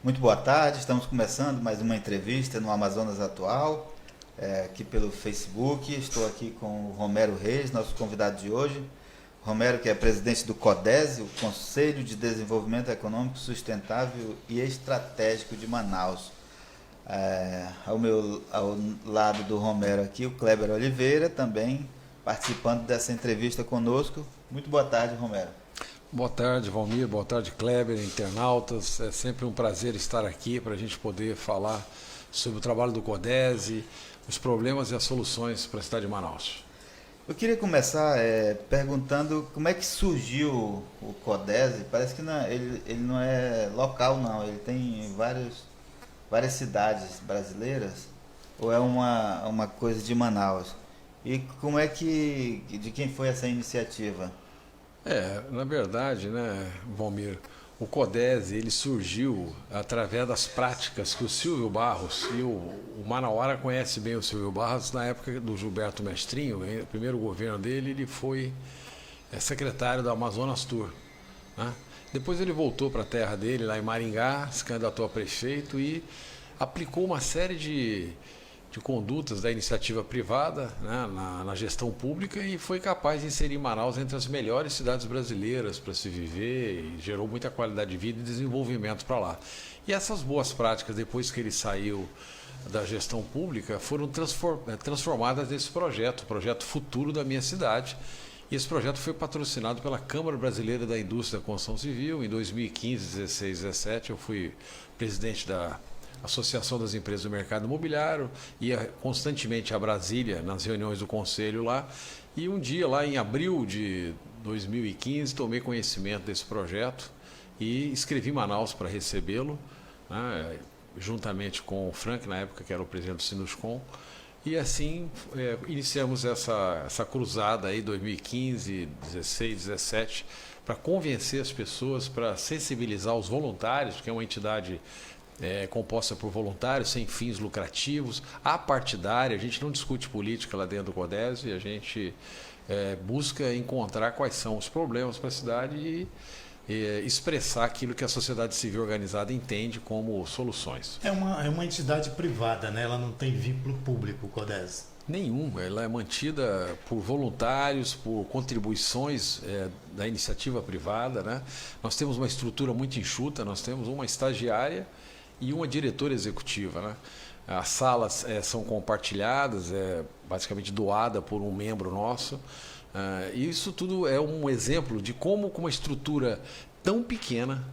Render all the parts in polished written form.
Muito boa tarde, estamos começando mais uma entrevista no Amazonas Atual, aqui pelo Facebook. Estou aqui com o Romero Reis, nosso convidado de hoje. Romero, que é presidente do CODESE, o Conselho de Desenvolvimento Econômico Sustentável e Estratégico de Manaus. Ao lado do Romero aqui, o Kleber Oliveira, também participando dessa entrevista conosco. Muito boa tarde, Romero. Boa tarde, Valmir. Boa tarde, Kleber, internautas. É sempre um prazer estar aqui para a gente poder falar sobre o trabalho do CODESE, os problemas e as soluções para a cidade de Manaus. Eu queria começar perguntando como é que surgiu o CODESE. Parece que ele não é local, não. Ele tem várias cidades brasileiras, ou é uma coisa de Manaus? E como é de quem foi essa iniciativa? Na verdade, Valmir, o CODESE ele surgiu através das práticas que o Silvio Barros, e o Manauara conhece bem o Silvio Barros, na época do Gilberto Mestrinho, o primeiro governo dele, ele foi secretário da Amazonas Tour, né? Depois ele voltou para a terra dele, lá em Maringá, se candidatou a prefeito e aplicou uma série de condutas da iniciativa privada, né, na gestão pública, e foi capaz de inserir Manaus entre as melhores cidades brasileiras para se viver, e gerou muita qualidade de vida e desenvolvimento para lá. E essas boas práticas, depois que ele saiu da gestão pública, foram transformadas nesse projeto, o projeto futuro da minha cidade. E esse projeto foi patrocinado pela Câmara Brasileira da Indústria da Construção Civil. Em 2015, 16, 17, eu fui presidente da Associação das Empresas do Mercado Imobiliário, ia constantemente a Brasília nas reuniões do conselho lá, e um dia lá em abril de 2015 tomei conhecimento desse projeto e escrevi Manaus para recebê-lo, né, juntamente com o Frank, na época que era o presidente do Sinuscom, e assim iniciamos essa cruzada aí 2015, 16, 17, para convencer as pessoas, para sensibilizar os voluntários, que é uma entidade composta por voluntários sem fins lucrativos, apartidária. A gente não discute política lá dentro do CODESE, a gente busca encontrar quais são os problemas para a cidade e expressar aquilo que a sociedade civil organizada entende como soluções. É uma entidade privada, né? Ela não tem vínculo público, o CODESE. Nenhum, ela é mantida por voluntários, por contribuições da iniciativa privada, né? Nós temos uma estrutura muito enxuta, nós temos uma estagiária e uma diretora executiva, né? As salas são compartilhadas, basicamente doada por um membro nosso. E isso tudo é um exemplo de como, com uma estrutura tão pequena,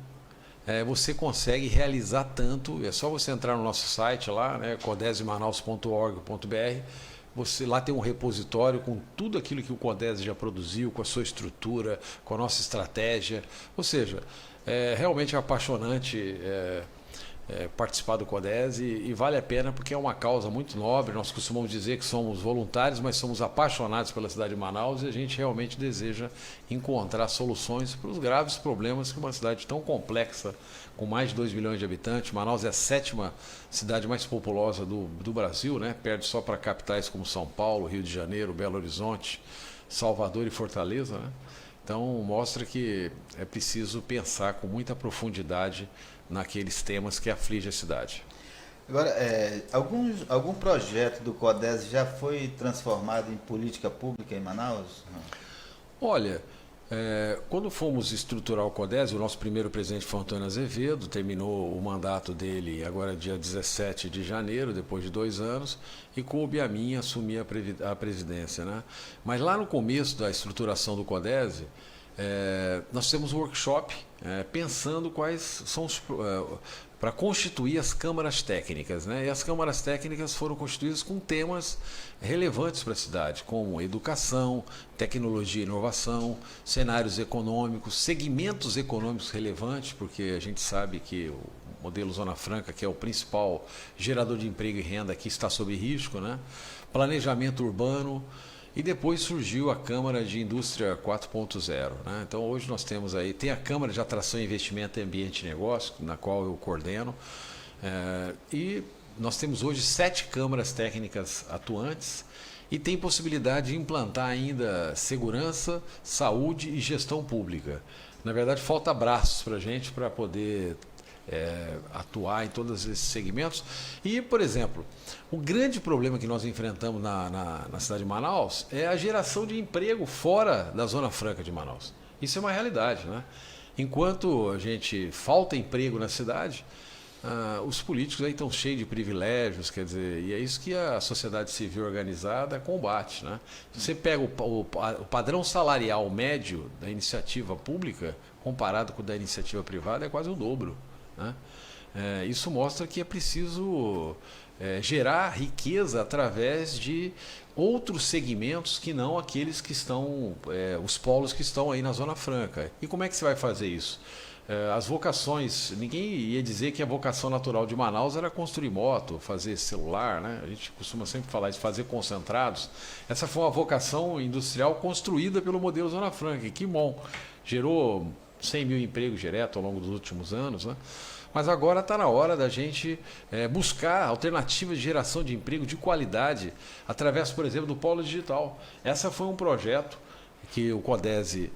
você consegue realizar tanto. É só você entrar no nosso site lá, né, codesemanaus.org.br. Você lá tem um repositório com tudo aquilo que o CODESE já produziu, com a sua estrutura, com a nossa estratégia. Ou seja, é realmente apaixonante participar do CODESE e vale a pena porque é uma causa muito nobre. Nós costumamos dizer que somos voluntários, mas somos apaixonados pela cidade de Manaus e a gente realmente deseja encontrar soluções para os graves problemas que uma cidade tão complexa, com mais de 2 milhões de habitantes, Manaus é a 7ª cidade mais populosa do Brasil, né? Perde só para capitais como São Paulo, Rio de Janeiro, Belo Horizonte, Salvador e Fortaleza, né? Então mostra que é preciso pensar com muita profundidade naqueles temas que afligem a cidade. Agora, algum projeto do CODESE já foi transformado em política pública em Manaus? Olha, quando fomos estruturar o CODESE, o nosso primeiro presidente foi Antônio Azevedo, terminou o mandato dele agora dia 17 de janeiro, depois de 2 anos, e coube a mim assumir a presidência, né? Mas lá no começo da estruturação do CODESE, nós temos um workshop pensando quais são para constituir as câmaras técnicas, né? E as câmaras técnicas foram constituídas com temas relevantes para a cidade, como educação, tecnologia e inovação, cenários econômicos, segmentos econômicos relevantes, porque a gente sabe que o modelo Zona Franca, que é o principal gerador de emprego e renda aqui, está sob risco, né? Planejamento urbano. E depois surgiu a Câmara de Indústria 4.0, né? Então hoje nós temos aí, tem a Câmara de Atração, Investimento, Ambiente e Negócio, na qual eu coordeno, e nós temos hoje 7 câmaras técnicas atuantes e tem possibilidade de implantar ainda segurança, saúde e gestão pública. Na verdade, falta braços para a gente para poder atuar em todos esses segmentos. E, por exemplo, o grande problema que nós enfrentamos na cidade de Manaus é a geração de emprego fora da Zona Franca de Manaus. Isso é uma realidade, né? Enquanto a gente falta emprego na cidade, os políticos aí estão cheios de privilégios, quer dizer, e é isso que a sociedade civil organizada combate, né? Se você pega o padrão salarial médio da iniciativa pública, comparado com o da iniciativa privada, é quase o dobro, né? Isso mostra que é preciso gerar riqueza através de outros segmentos que não aqueles que estão, os polos que estão aí na Zona Franca. E como é que você vai fazer isso? As vocações, ninguém ia dizer que a vocação natural de Manaus era construir moto, fazer celular, né? A gente costuma sempre falar de fazer concentrados. Essa foi uma vocação industrial construída pelo modelo Zona Franca, e que bom, gerou 100 mil empregos direto ao longo dos últimos anos, né? Mas agora está na hora da gente buscar alternativas de geração de emprego de qualidade através, por exemplo, do Polo Digital. Essa foi um projeto que o CODESE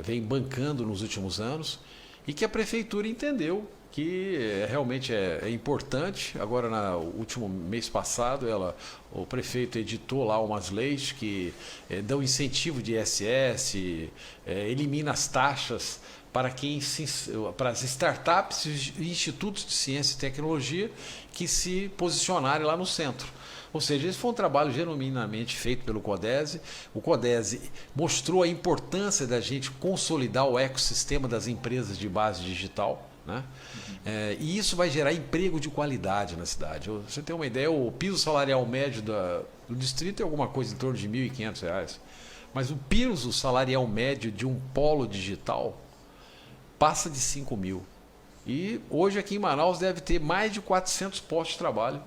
vem bancando nos últimos anos e que a prefeitura entendeu que realmente é importante. Agora, no último mês passado, o prefeito editou lá umas leis que dão incentivo de ISS, elimina as taxas para as startups e institutos de ciência e tecnologia que se posicionarem lá no centro. Ou seja, esse foi um trabalho genuinamente feito pelo CODESE. O CODESE mostrou a importância da gente consolidar o ecossistema das empresas de base digital, né? E isso vai gerar emprego de qualidade na cidade. Você tem uma ideia, o piso salarial médio do distrito é alguma coisa em torno de R$ 1.500. Mas o piso salarial médio de um polo digital passa de 5 mil. E hoje aqui em Manaus deve ter mais de 400 postos de trabalho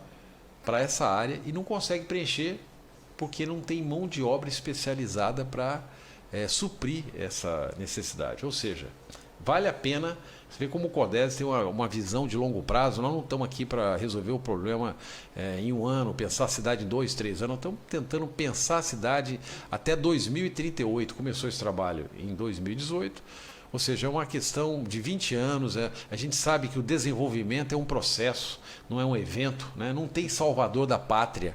para essa área e não consegue preencher porque não tem mão de obra especializada para suprir essa necessidade. Ou seja, vale a pena. Você vê como o CODESE tem uma visão de longo prazo. Nós não estamos aqui para resolver o problema em um ano, pensar a cidade em 2, 3 anos. Nós estamos tentando pensar a cidade até 2038. Começou esse trabalho em 2018. Ou seja, é uma questão de 20 anos. A gente sabe que o desenvolvimento é um processo, não é um evento, né? Não tem salvador da pátria.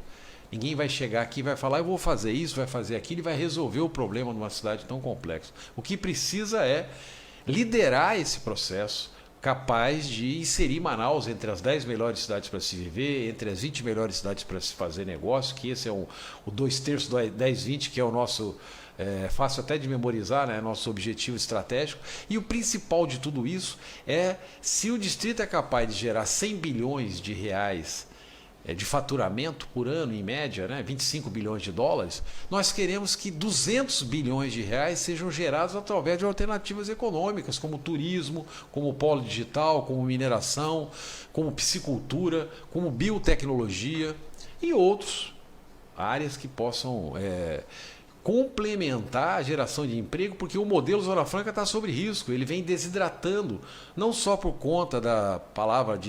Ninguém vai chegar aqui e vai falar, eu vou fazer isso, vai fazer aquilo e vai resolver o problema numa cidade tão complexa. O que precisa é liderar esse processo, capaz de inserir Manaus entre as 10 melhores cidades para se viver, entre as 20 melhores cidades para se fazer negócio, que esse é o 2/3 do 10/20, que é o nosso... fácil até de memorizar, né? Nosso objetivo estratégico. E o principal de tudo isso é, se o distrito é capaz de gerar 100 bilhões de reais de faturamento por ano, em média, né? 25 bilhões de dólares, nós queremos que 200 bilhões de reais sejam gerados através de alternativas econômicas, como turismo, como polo digital, como mineração, como piscicultura, como biotecnologia e outras áreas que possam... complementar a geração de emprego, porque o modelo Zona Franca está sob risco, ele vem desidratando, não só por conta da palavra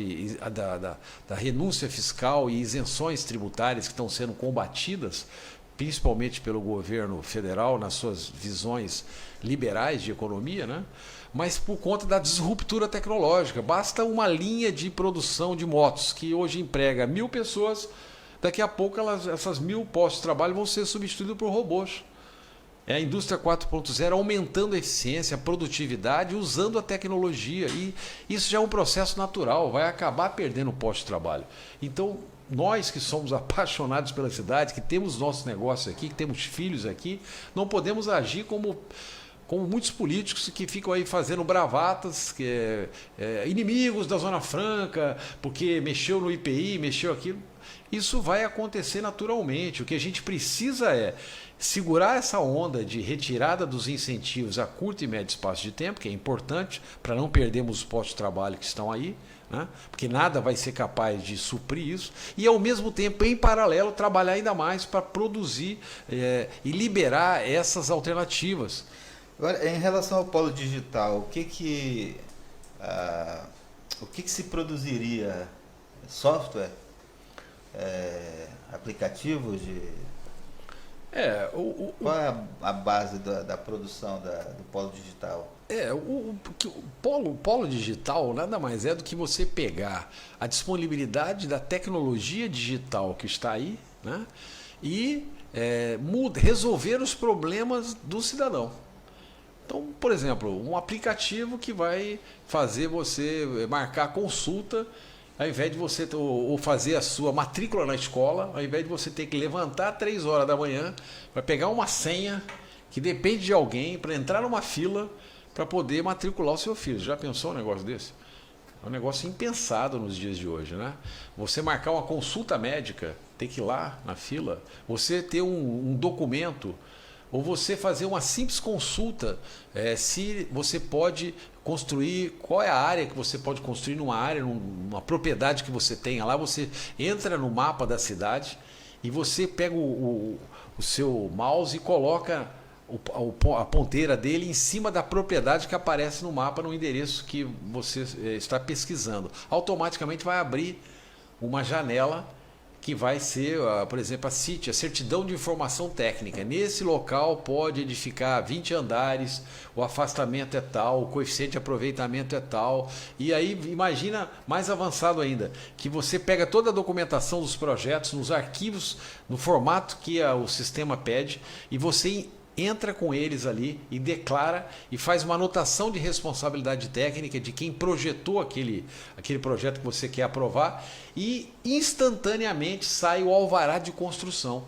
da renúncia fiscal e isenções tributárias que estão sendo combatidas, principalmente pelo governo federal nas suas visões liberais de economia, né? Mas por conta da disruptura tecnológica. Basta uma linha de produção de motos que hoje emprega 1.000 pessoas. Daqui a pouco essas 1.000 postos de trabalho vão ser substituídos por robôs. É a indústria 4.0 aumentando a eficiência, a produtividade, usando a tecnologia. E isso já é um processo natural, vai acabar perdendo o posto de trabalho. Então, nós que somos apaixonados pela cidade, que temos nossos negócios aqui, que temos filhos aqui, não podemos agir como muitos políticos que ficam aí fazendo bravatas, inimigos da Zona Franca, porque mexeu no IPI, mexeu aquilo. Isso vai acontecer naturalmente. O que a gente precisa é segurar essa onda de retirada dos incentivos a curto e médio espaço de tempo, que é importante para não perdermos os postos de trabalho que estão aí, né? Porque nada vai ser capaz de suprir isso, e ao mesmo tempo, em paralelo, trabalhar ainda mais para produzir e liberar essas alternativas. Agora, em relação ao polo digital, o que se produziria? Software? Aplicativos Qual é a base da produção do polo digital? O polo digital nada mais é do que você pegar a disponibilidade da tecnologia digital que está aí, né, e resolver os problemas do cidadão. Então, por exemplo, um aplicativo que vai fazer você marcar consulta, ao invés de você ou fazer a sua matrícula na escola, ao invés de você ter que levantar 3 horas da manhã, vai pegar uma senha que depende de alguém para entrar numa fila para poder matricular o seu filho. Já pensou um negócio desse? É um negócio impensado nos dias de hoje, né? Você marcar uma consulta médica, ter que ir lá na fila, você ter um documento, ou você fazer uma simples consulta, se você pode construir, qual é a área que você pode construir numa área, numa propriedade que você tenha lá, você entra no mapa da cidade e você pega o seu mouse e coloca a ponteira dele em cima da propriedade que aparece no mapa, no endereço que você está pesquisando. Automaticamente vai abrir uma janela que vai ser, por exemplo, a CIT, a Certidão de Informação Técnica. Nesse local pode edificar 20 andares, o afastamento é tal, o coeficiente de aproveitamento é tal. E aí, imagina mais avançado ainda, que você pega toda a documentação dos projetos nos arquivos, no formato que o sistema pede, e você entra com eles ali e declara e faz uma anotação de responsabilidade técnica de quem projetou aquele projeto que você quer aprovar e instantaneamente sai o alvará de construção.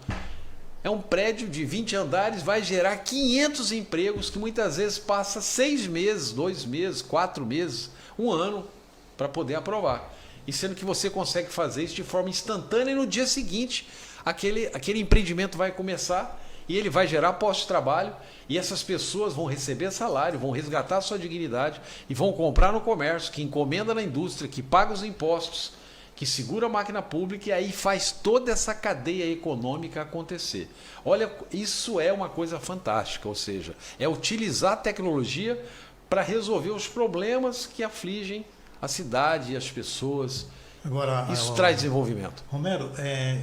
É um prédio de 20 andares, vai gerar 500 empregos que muitas vezes passa 6 meses, 2 meses, 4 meses, 1 ano para poder aprovar. E sendo que você consegue fazer isso de forma instantânea e no dia seguinte aquele empreendimento vai começar e ele vai gerar postos de trabalho e essas pessoas vão receber salário, vão resgatar a sua dignidade e vão comprar no comércio, que encomenda na indústria, que paga os impostos, que segura a máquina pública e aí faz toda essa cadeia econômica acontecer. Olha, isso é uma coisa fantástica, ou seja, é utilizar a tecnologia para resolver os problemas que afligem a cidade e as pessoas. Agora, isso traz desenvolvimento. Romero,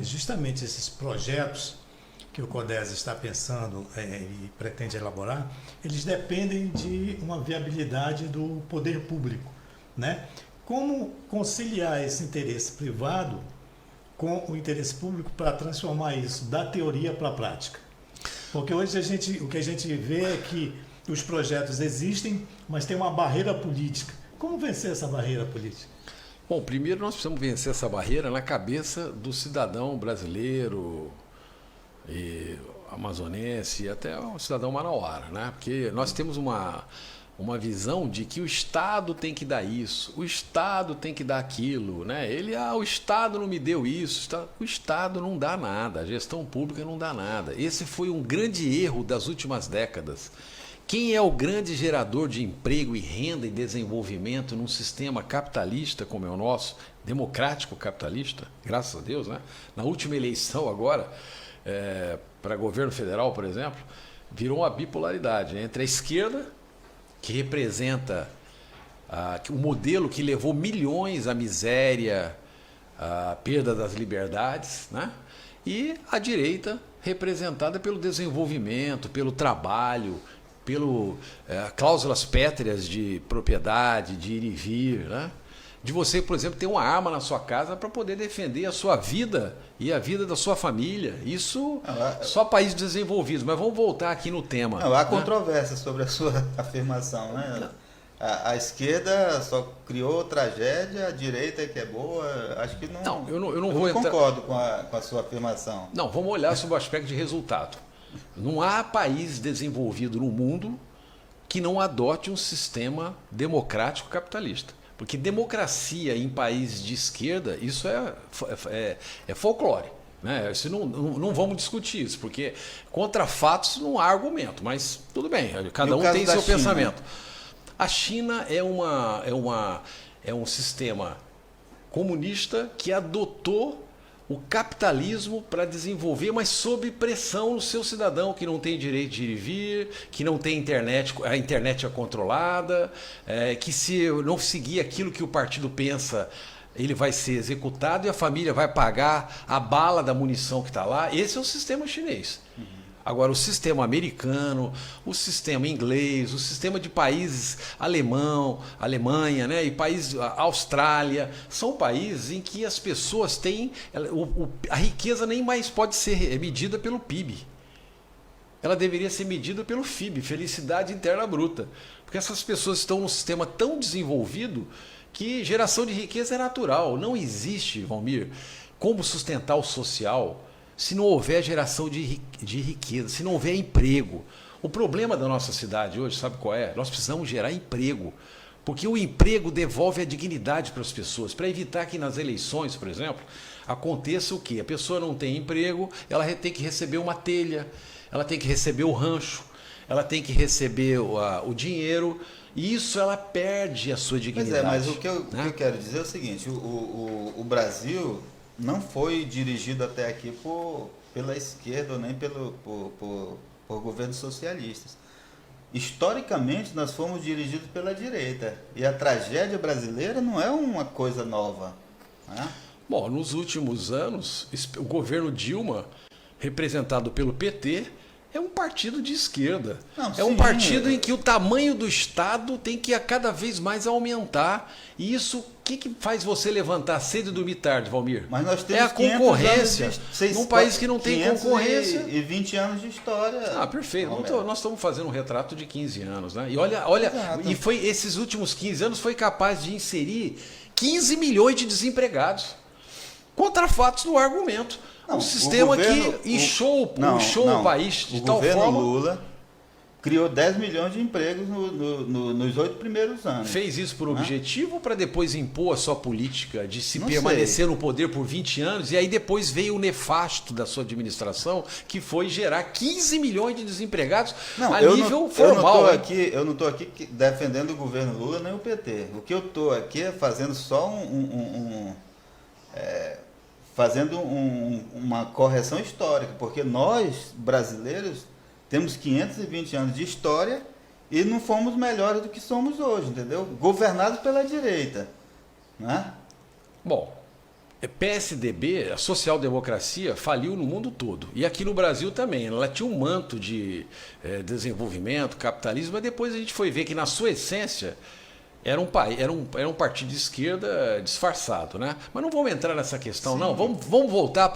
justamente esses projetos que o CODES está pensando e pretende elaborar, eles dependem de uma viabilidade do poder público, né? Como conciliar esse interesse privado com o interesse público para transformar isso da teoria para a prática? Porque hoje o que a gente vê é que os projetos existem, mas tem uma barreira política. Como vencer essa barreira política? Bom, primeiro nós precisamos vencer essa barreira na cabeça do cidadão brasileiro e amazonense e até o cidadão manauara, né? Porque nós temos uma visão de que o Estado tem que dar isso, o Estado tem que dar aquilo, né? O Estado não me deu isso, o Estado não dá nada, a gestão pública não dá nada. Esse foi um grande erro das últimas décadas. Quem é o grande gerador de emprego e renda e desenvolvimento num sistema capitalista como é o nosso, democrático capitalista, graças a Deus, né? Na última eleição agora, para governo federal, por exemplo, virou uma bipolaridade, né? Entre a esquerda, que representa o modelo que levou milhões à miséria, à perda das liberdades, né? E a direita, representada pelo desenvolvimento, pelo trabalho, pelo cláusulas pétreas de propriedade, de ir e vir, né? De você, por exemplo, ter uma arma na sua casa para poder defender a sua vida e a vida da sua família. Isso só países desenvolvidos. Mas vamos voltar aqui no tema. Não, há controvérsia sobre a sua afirmação, né? A esquerda só criou tragédia, a direita é que é boa. Acho que não. Não, eu não concordo com a sua afirmação. Não, vamos olhar sobre o aspecto de resultado. Não há país desenvolvido no mundo que não adote um sistema democrático capitalista. Porque democracia em países de esquerda, isso é folclore. Né? Isso não vamos discutir isso, porque contra fatos não há argumento, mas tudo bem, cada um tem seu pensamento. A China é um sistema comunista que adotou o capitalismo para desenvolver, mas sob pressão no seu cidadão, que não tem direito de ir e vir, que não tem internet, a internet é controlada, que se não seguir aquilo que o partido pensa, ele vai ser executado e a família vai pagar a bala da munição que está lá. Esse é o sistema chinês. Agora, o sistema americano, o sistema inglês, o sistema de países Alemanha, né, e países, a Austrália, são países em que as pessoas têm... A riqueza nem mais pode ser medida pelo PIB. Ela deveria ser medida pelo FIB, Felicidade Interna Bruta. Porque essas pessoas estão num sistema tão desenvolvido que geração de riqueza é natural. Não existe, Valmir, como sustentar o social se não houver geração de riqueza, se não houver emprego. O problema da nossa cidade hoje, sabe qual é? Nós precisamos gerar emprego, porque o emprego devolve a dignidade para as pessoas, para evitar que nas eleições, por exemplo, aconteça o quê? A pessoa não tem emprego, ela tem que receber uma telha, ela tem que receber o rancho, ela tem que receber o dinheiro, e isso ela perde a sua dignidade. Pois é, mas o que eu quero dizer é o seguinte, o Brasil não foi dirigido até aqui pela esquerda, nem por governos socialistas. Historicamente, nós fomos dirigidos pela direita. E a tragédia brasileira não é uma coisa nova. Né? Bom, nos últimos anos, o governo Dilma, representado pelo PT, é um partido de esquerda. É um partido em que o tamanho do Estado tem que a cada vez mais aumentar. E isso, o que faz você levantar cedo e dormir tarde, Valmir? Mas nós temos a concorrência. Num país que não tem concorrência. E 20 anos de história. Ah, perfeito. Nós estamos fazendo um retrato de 15 anos, né? E olha, e foi esses últimos 15 anos foi capaz de inserir 15 milhões de desempregados. Contra fatos do argumento. Um sistema que inchou o país de tal forma. O governo Lula criou 10 milhões de empregos nos 8 primeiros anos. Fez isso por objetivo ou para depois impor a sua política de se permanecer no poder por 20 anos e aí depois veio o nefasto da sua administração, que foi gerar 15 milhões de desempregados nível formal. Eu não estou aqui defendendo o governo Lula nem o PT. O que eu estou aqui é fazendo só uma correção histórica, porque nós, brasileiros, temos 520 anos de história e não fomos melhores do que somos hoje, entendeu? Governados pela direita. Né? Bom, PSDB, a social-democracia, faliu no mundo todo. E aqui no Brasil também. Ela tinha um manto de desenvolvimento, capitalismo, mas depois a gente foi ver que, na sua essência, era um partido de esquerda disfarçado, né? Mas não vamos entrar nessa questão, não. Vamos voltar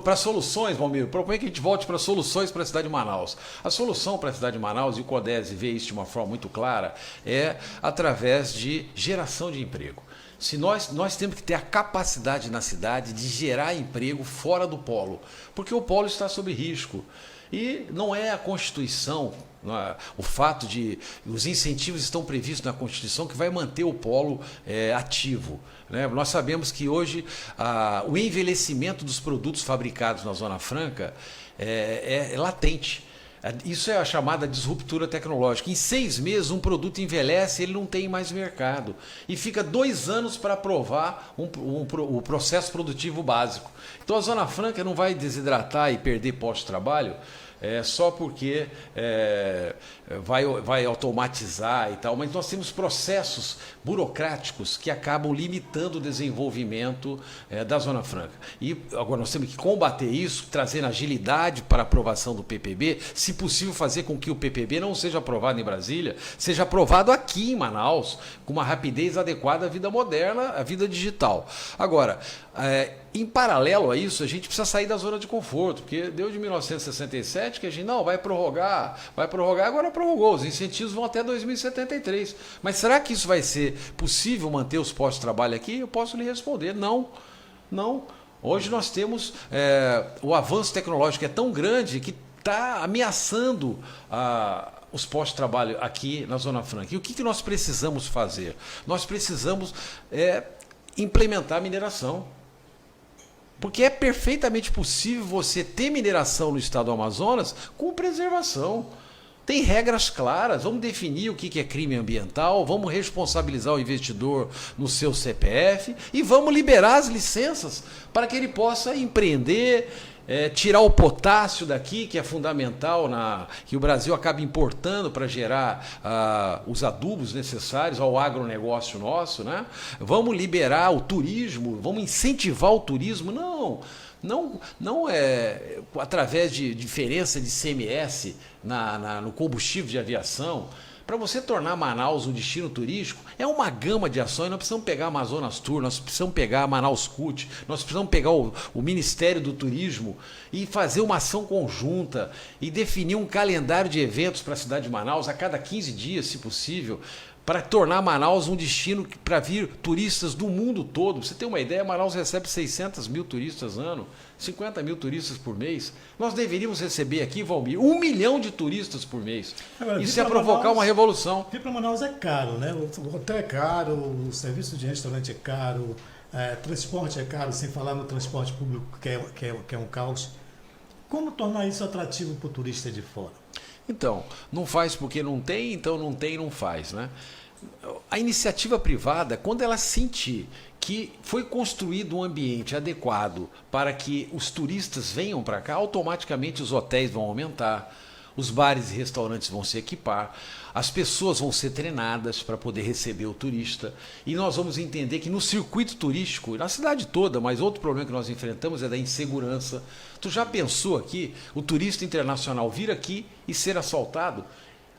para soluções, Valmir. Proponho que a gente volte para soluções para a cidade de Manaus. A solução para a cidade de Manaus, e o CODESE vê isso de uma forma muito clara, é através de geração de emprego. Se nós temos que ter a capacidade na cidade de gerar emprego fora do polo, porque o polo está sob risco. E não é a Constituição, o fato de os incentivos estão previstos na Constituição que vai manter o polo ativo. Né? Nós sabemos que hoje o envelhecimento dos produtos fabricados na Zona Franca é latente. Isso é a chamada disruptura tecnológica. Em 6 meses um produto envelhece, ele não tem mais mercado. E fica 2 anos para aprovar o processo produtivo básico. Então a Zona Franca não vai desidratar e perder posto de trabalho só porque vai automatizar e tal, mas nós temos processos burocráticos que acabam limitando o desenvolvimento da Zona Franca. E agora nós temos que combater isso, trazendo agilidade para a aprovação do PPB, se possível fazer com que o PPB não seja aprovado em Brasília, seja aprovado aqui em Manaus, com uma rapidez adequada à vida moderna, à vida digital. Agora, em paralelo a isso, a gente precisa sair da zona de conforto, porque deu de 1967 que a gente não vai prorrogar, agora prorrogou, os incentivos vão até 2073. Mas será que isso vai ser possível manter os postos de trabalho aqui? Eu posso lhe responder, não. Hoje nós temos o avanço tecnológico é tão grande que está ameaçando os postos de trabalho aqui na Zona Franca. E o que nós precisamos fazer? Nós precisamos implementar a mineração. Porque é perfeitamente possível você ter mineração no estado do Amazonas com preservação. Tem regras claras, vamos definir o que é crime ambiental, vamos responsabilizar o investidor no seu CPF e vamos liberar as licenças para que ele possa empreender, tirar o potássio daqui, que é fundamental, que o Brasil acaba importando para gerar os adubos necessários ao agronegócio nosso, né? Vamos liberar o turismo, vamos incentivar o turismo. Não, Não é através de diferença de CMS no combustível de aviação. Para você tornar Manaus um destino turístico, é uma gama de ações. Nós precisamos pegar a Amazonas Tour, nós precisamos pegar a Manaus Cult, nós precisamos pegar o Ministério do Turismo e fazer uma ação conjunta e definir um calendário de eventos para a cidade de Manaus a cada 15 dias, se possível, para tornar Manaus um destino para vir turistas do mundo todo. Pra você ter uma ideia, Manaus recebe 600 mil turistas ano, 50 mil turistas por mês. Nós deveríamos receber aqui, Valmir, 1 milhão de turistas por mês. Agora, isso é provocar uma revolução. Vir para Manaus é caro, né? O hotel é caro, o serviço de restaurante é caro, transporte é caro, sem falar no transporte público, que é um caos. Como tornar isso atrativo para o turista de fora? Então, não faz porque não tem, então não tem, não faz, né? A iniciativa privada, quando ela sentir que foi construído um ambiente adequado para que os turistas venham para cá, automaticamente os hotéis vão aumentar, os bares e restaurantes vão se equipar, as pessoas vão ser treinadas para poder receber o turista e nós vamos entender que no circuito turístico, na cidade toda, mas outro problema que nós enfrentamos é da insegurança. Tu já pensou aqui, o turista internacional vir aqui e ser assaltado?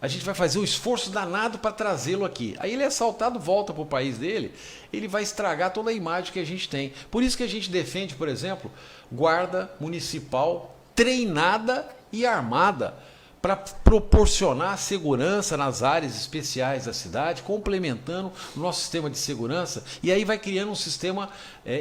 A gente vai fazer um esforço danado para trazê-lo aqui. Aí ele é assaltado, volta para o país dele, ele vai estragar toda a imagem que a gente tem. Por isso que a gente defende, por exemplo, guarda municipal treinada e armada para proporcionar segurança nas áreas especiais da cidade, complementando o nosso sistema de segurança, e aí vai criando um sistema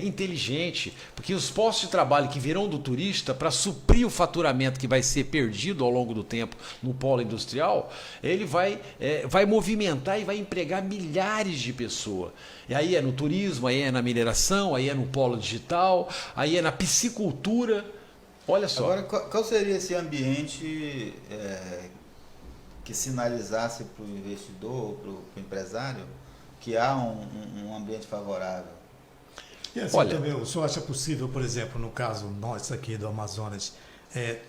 inteligente, porque os postos de trabalho que virão do turista, para suprir o faturamento que vai ser perdido ao longo do tempo no polo industrial, ele vai movimentar e vai empregar milhares de pessoas. E aí é no turismo, aí é na mineração, aí é no polo digital, aí é na piscicultura. Olha só. Agora, qual seria esse ambiente que sinalizasse para o investidor, para o empresário, que há um ambiente favorável? E assim, Olha, também, o senhor acha possível, por exemplo, no caso nós aqui do Amazonas,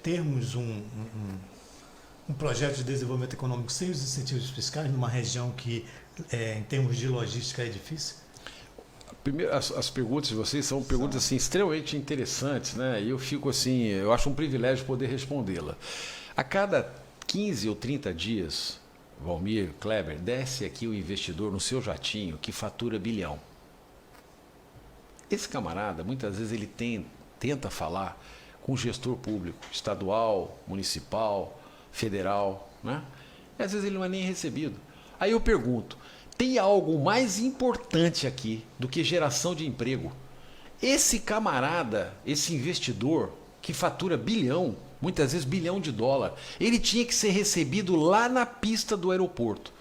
termos um projeto de desenvolvimento econômico sem os incentivos fiscais, numa região que, em termos de logística, é difícil? Primeiro, as perguntas de vocês são perguntas assim, extremamente interessantes, né? E eu fico assim, eu acho um privilégio poder respondê-la. A cada 15 ou 30 dias, Valmir, Kleber, desce aqui o investidor no seu jatinho que fatura bilhão. Esse camarada, muitas vezes, ele tenta falar com o gestor público, estadual, municipal, federal, né? E às vezes ele não é nem recebido. Aí eu pergunto, tem algo mais importante aqui do que geração de emprego? Esse camarada, esse investidor que fatura bilhão, muitas vezes bilhão de dólar, ele tinha que ser recebido lá na pista do aeroporto.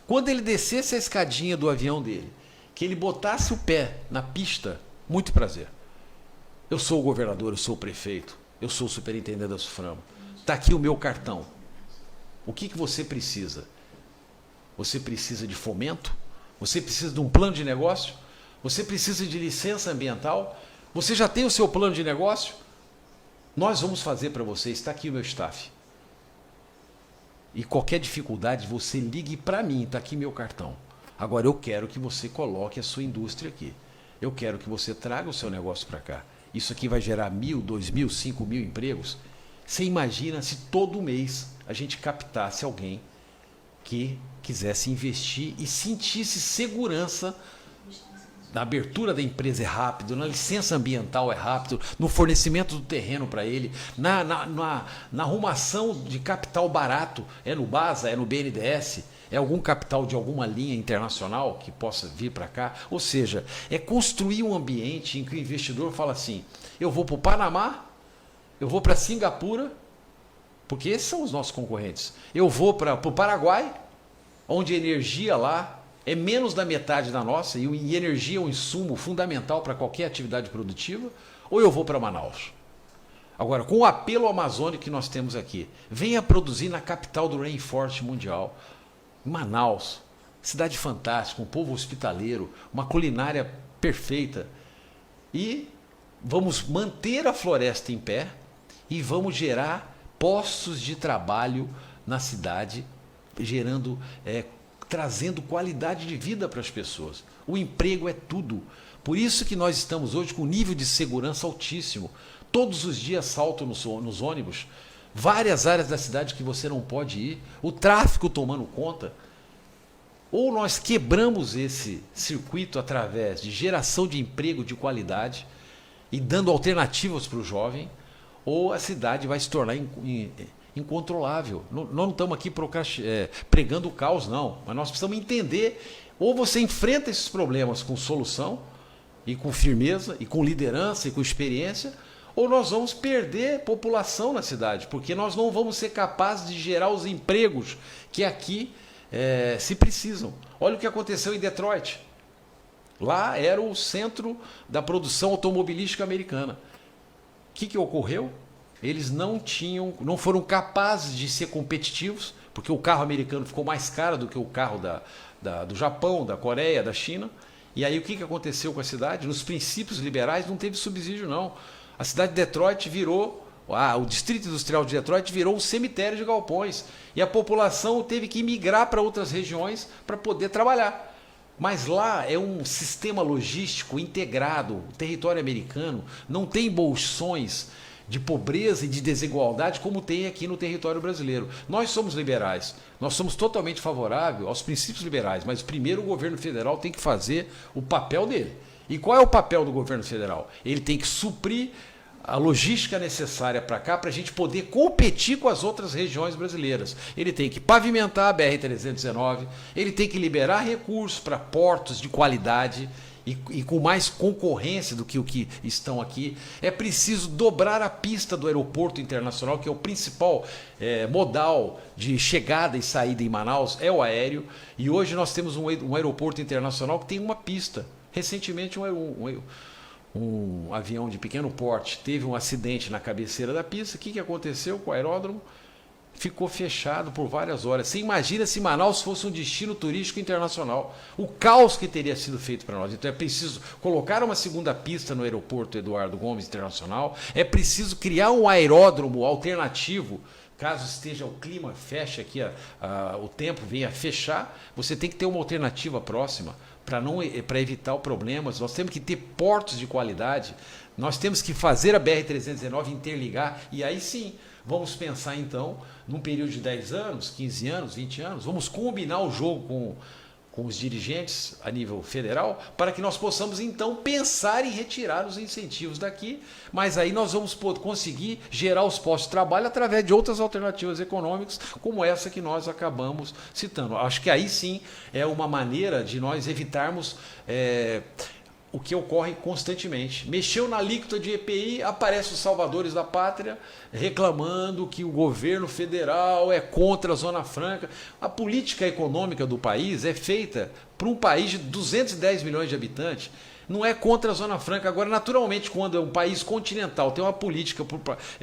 Quando ele descesse a escadinha do avião dele, que ele botasse o pé na pista, muito prazer. Eu sou o governador, eu sou o prefeito, eu sou o superintendente da SUFRAMA. Está aqui o meu cartão. O que você precisa? Você precisa de fomento? Você precisa de um plano de negócio? Você precisa de licença ambiental? Você já tem o seu plano de negócio? Nós vamos fazer para você, está aqui o meu staff. E qualquer dificuldade, você ligue para mim, está aqui meu cartão. Agora eu quero que você coloque a sua indústria aqui. Eu quero que você traga o seu negócio para cá. Isso aqui vai gerar 1.000, 2.000, 5.000 empregos. Você imagina se todo mês a gente captasse alguém que quisesse investir e sentisse segurança. Na abertura da empresa é rápido, na licença ambiental é rápido, no fornecimento do terreno para ele, na arrumação de capital barato, é no BASA, é no BNDES, é algum capital de alguma linha internacional que possa vir para cá. Ou seja, é construir um ambiente em que o investidor fala assim, eu vou para o Panamá, eu vou para Singapura, porque esses são os nossos concorrentes, eu vou para o Paraguai, onde a energia lá é menos da metade da nossa, e energia é um insumo fundamental para qualquer atividade produtiva, ou eu vou para Manaus. Agora, com o apelo amazônico que nós temos aqui, venha produzir na capital do Rainforest mundial, Manaus, cidade fantástica, um povo hospitaleiro, uma culinária perfeita, e vamos manter a floresta em pé e vamos gerar postos de trabalho na cidade, trazendo qualidade de vida para as pessoas. O emprego é tudo. Por isso que nós estamos hoje com um nível de segurança altíssimo. todos os dias assalto nos ônibus, várias áreas da cidade que você não pode ir, o tráfico tomando conta. Ou nós quebramos esse circuito através de geração de emprego de qualidade e dando alternativas para o jovem, ou a cidade vai se tornar incontrolável. Nós não estamos aqui pregando o caos, não, mas nós precisamos entender, ou você enfrenta esses problemas com solução, e com firmeza, e com liderança, e com experiência, ou nós vamos perder população na cidade, porque nós não vamos ser capazes de gerar os empregos que aqui se precisam. Olha o que aconteceu em Detroit. Lá era o centro da produção automobilística americana. O que ocorreu? Eles não foram capazes de ser competitivos, porque o carro americano ficou mais caro do que o carro do Japão, da Coreia, da China. E aí o que aconteceu com a cidade? Nos princípios liberais não teve subsídio, não. A cidade de Detroit virou, o Distrito Industrial de Detroit virou um cemitério de galpões. E a população teve que migrar para outras regiões para poder trabalhar. Mas lá é um sistema logístico integrado. O território americano não tem bolsões de pobreza e de desigualdade como tem aqui no território brasileiro. Nós somos liberais, nós somos totalmente favoráveis aos princípios liberais, mas primeiro o governo federal tem que fazer o papel dele. E qual é o papel do governo federal? Ele tem que suprir a logística necessária para cá, para a gente poder competir com as outras regiões brasileiras. Ele tem que pavimentar a BR-319, ele tem que liberar recursos para portos de qualidade e com mais concorrência do que o que estão aqui. É preciso dobrar a pista do aeroporto internacional, que é o principal modal de chegada e saída em Manaus, é o aéreo. E hoje nós temos um aeroporto internacional que tem uma pista. Recentemente um avião de pequeno porte teve um acidente na cabeceira da pista. O que aconteceu com o aeródromo? Ficou fechado por várias horas. Você imagina se Manaus fosse um destino turístico internacional. O caos que teria sido feito para nós. Então é preciso colocar uma segunda pista no aeroporto Eduardo Gomes Internacional. É preciso criar um aeródromo alternativo. Caso esteja o clima, feche aqui, o tempo venha a fechar, você tem que ter uma alternativa próxima para evitar problemas. Nós temos que ter portos de qualidade. Nós temos que fazer a BR-319 interligar. E aí sim, vamos pensar então, num período de 10 anos, 15 anos, 20 anos, vamos combinar o jogo com os dirigentes a nível federal, para que nós possamos então pensar em retirar os incentivos daqui, mas aí nós vamos conseguir gerar os postos de trabalho através de outras alternativas econômicas, como essa que nós acabamos citando. Acho que aí sim é uma maneira de nós evitarmos o que ocorre constantemente. Mexeu na alíquota de EPI, aparecem os salvadores da pátria reclamando que o governo federal é contra a Zona Franca. A política econômica do país é feita para um país de 210 milhões de habitantes. Não é contra a Zona Franca. Agora, naturalmente, quando é um país continental, tem uma política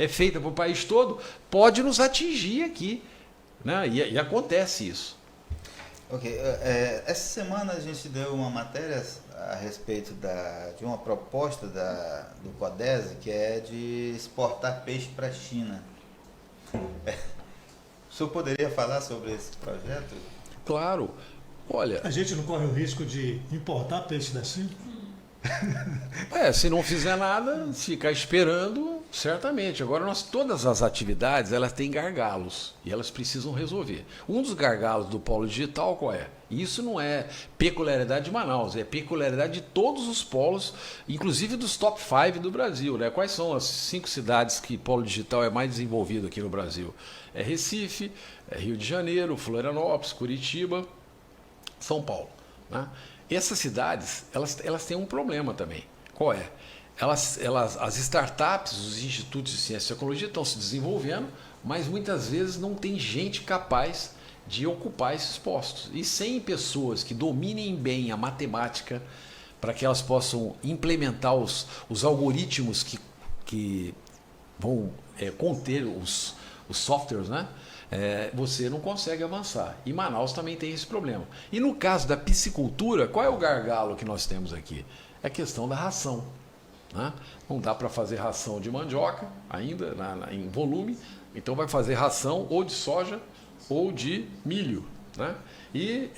feita para o país todo, pode nos atingir aqui, né? E acontece isso. Ok. Essa semana a gente deu uma matéria a respeito de uma proposta do CODESE, que é de exportar peixe para a China. O senhor poderia falar sobre esse projeto? Claro. Olha, a gente não corre o risco de importar peixe da China? Se não fizer nada, ficar esperando, certamente. Agora, todas as atividades, elas têm gargalos e elas precisam resolver. Um dos gargalos do polo digital qual é? Isso não é peculiaridade de Manaus, é peculiaridade de todos os polos, inclusive dos top 5 do Brasil, né? Quais são as 5 cidades que polo digital é mais desenvolvido aqui no Brasil? É Recife, é Rio de Janeiro, Florianópolis, Curitiba, São Paulo, né? Essas cidades, elas têm um problema também. Qual é? As startups, os institutos de ciência e tecnologia estão se desenvolvendo, mas muitas vezes não tem gente capaz de ocupar esses postos. E sem pessoas que dominem bem a matemática, para que elas possam implementar os algoritmos que vão conter os softwares, né? Você não consegue avançar. E Manaus também tem esse problema. E no caso da piscicultura, qual é o gargalo que nós temos aqui? É a questão da ração, né? Não dá para fazer ração de mandioca ainda em volume, então vai fazer ração ou de soja ou de milho, né? E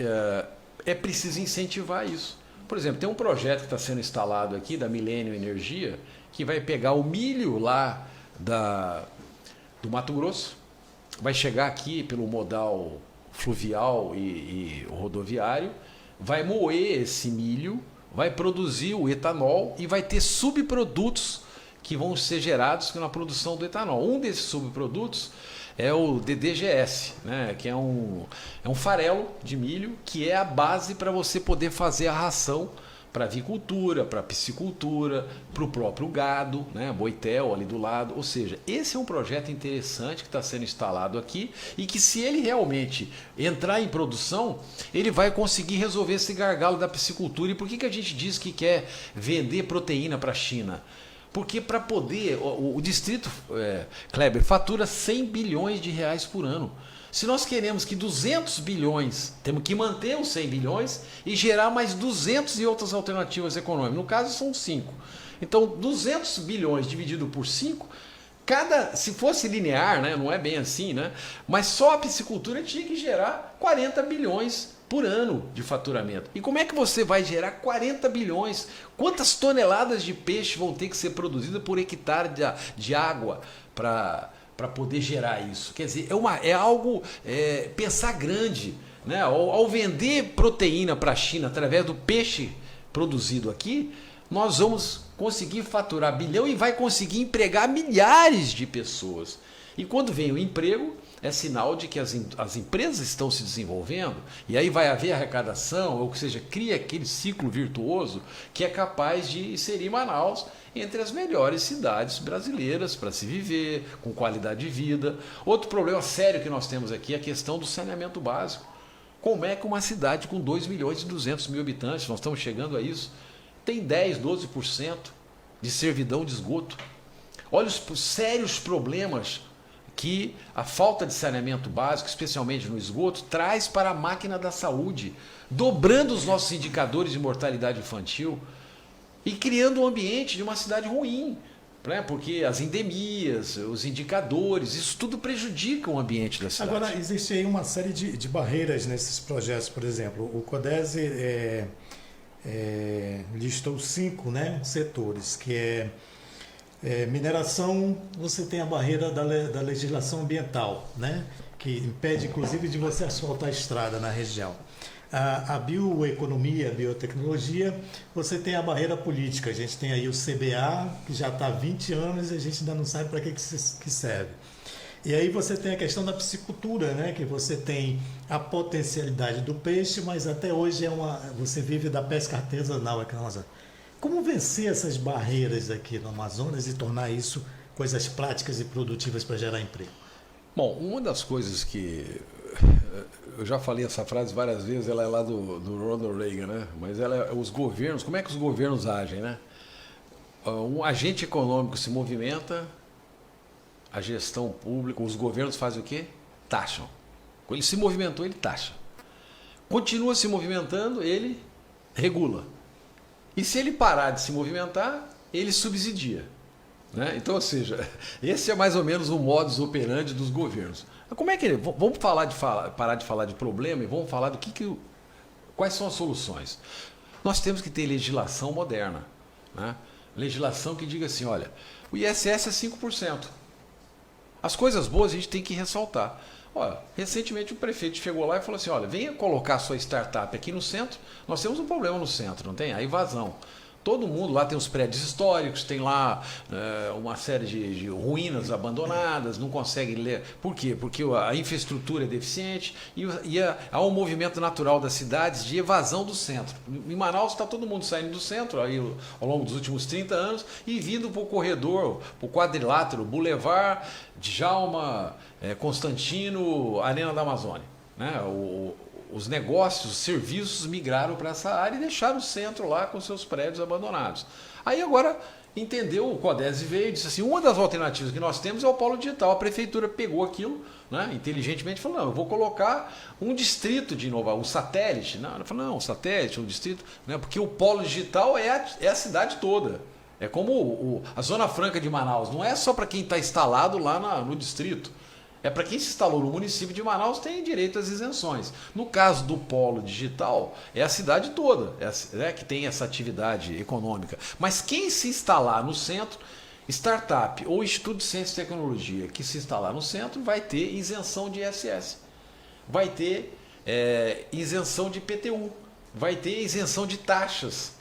é preciso incentivar isso. Por exemplo, tem um projeto que está sendo instalado aqui da Millennium Energia, que vai pegar o milho lá do Mato Grosso, vai chegar aqui pelo modal fluvial e rodoviário, vai moer esse milho, vai produzir o etanol e vai ter subprodutos que vão ser gerados na produção do etanol. Um desses subprodutos é o DDGS, né? Que é um farelo de milho que é a base para você poder fazer a ração para avicultura, para piscicultura, para o próprio gado, né? Boitel ali do lado. Ou seja, esse é um projeto interessante que está sendo instalado aqui e que, se ele realmente entrar em produção, ele vai conseguir resolver esse gargalo da piscicultura. E por que a gente diz que quer vender proteína para a China? Porque para poder, o distrito, Kleber, fatura 100 bilhões de reais por ano. Se nós queremos que 200 bilhões, temos que manter os 100 bilhões e gerar mais 200 e outras alternativas econômicas. No caso, são 5. Então, 200 bilhões dividido por 5, se fosse linear, né, não é bem assim, né, mas só a piscicultura tinha que gerar 40 bilhões por ano de faturamento. E como é que você vai gerar 40 bilhões? Quantas toneladas de peixe vão ter que ser produzidas por hectare de água para poder gerar isso? Quer dizer, é algo, pensar grande, né? Ao vender proteína para a China através do peixe produzido aqui, nós vamos conseguir faturar bilhão e vai conseguir empregar milhares de pessoas. E quando vem o emprego, é sinal de que as empresas estão se desenvolvendo, e aí vai haver arrecadação, ou seja, cria aquele ciclo virtuoso que é capaz de inserir Manaus entre as melhores cidades brasileiras para se viver, com qualidade de vida. Outro problema sério que nós temos aqui é a questão do saneamento básico. Como é que uma cidade com 2 milhões e 200 mil habitantes, nós estamos chegando a isso, tem 10, 12% de servidão de esgoto? Olha os sérios problemas que a falta de saneamento básico, especialmente no esgoto, traz para a máquina da saúde, dobrando os nossos indicadores de mortalidade infantil e criando um ambiente de uma cidade ruim, né? Porque as endemias, os indicadores, isso tudo prejudica o ambiente da cidade. Agora, existe aí uma série de barreiras nesses projetos. Por exemplo, o CODESE listou 5, né, setores, que mineração. Você tem a barreira da legislação ambiental, né, que impede inclusive de você asfaltar a estrada na região. A bioeconomia, a biotecnologia, você tem a barreira política. A gente tem aí o CBA, que já está há 20 anos e a gente ainda não sabe para que serve. E aí você tem a questão da piscicultura, né, que você tem a potencialidade do peixe, mas até hoje você vive da pesca artesanal aqui no Amazonas. Como vencer essas barreiras aqui no Amazonas e tornar isso coisas práticas e produtivas para gerar emprego? Bom, uma das coisas que eu já falei essa frase várias vezes, ela é lá do Ronald Reagan, né? Mas os governos, como é que os governos agem, né? Um agente econômico se movimenta, a gestão pública, os governos fazem o quê? Taxam. Quando ele se movimentou, ele taxa. Continua se movimentando, ele regula. E se ele parar de se movimentar, ele subsidia, né? Então, ou seja, esse é mais ou menos o modus operandi dos governos. Como é que vamos parar de falar de problema e vamos falar quais são as soluções? Nós temos que ter legislação moderna, né? Legislação que diga assim, olha, o ISS é 5%. As coisas boas a gente tem que ressaltar. Olha, recentemente o prefeito chegou lá e falou assim, olha, venha colocar sua startup aqui no centro. Nós temos um problema no centro, não tem? A invasão. Todo mundo lá tem os prédios históricos, tem lá uma série de ruínas abandonadas, não consegue ler. Por quê? Porque a infraestrutura é deficiente e há um movimento natural das cidades de evasão do centro. Em Manaus está todo mundo saindo do centro aí, ao longo dos últimos 30 anos e vindo para o corredor, para o quadrilátero, Boulevard, Djalma, Constantino, Arena da Amazônia, né? Os negócios, os serviços migraram para essa área e deixaram o centro lá com seus prédios abandonados. Aí agora entendeu, o CODESE veio e disse assim, uma das alternativas que nós temos é o polo digital. A prefeitura pegou aquilo, né, inteligentemente, e falou, não, eu vou colocar um distrito de inovação, um satélite. Não, ela falou, não, um satélite, um distrito, né, porque o polo digital é a cidade toda. É como a Zona Franca de Manaus, não é só para quem está instalado lá no distrito. É para quem se instalou no município de Manaus tem direito às isenções. No caso do polo digital, é a cidade toda que tem essa atividade econômica. Mas quem se instalar no centro, startup ou Instituto de Ciência e Tecnologia que se instalar no centro, vai ter isenção de ISS, vai ter isenção de IPTU, vai ter isenção de taxas.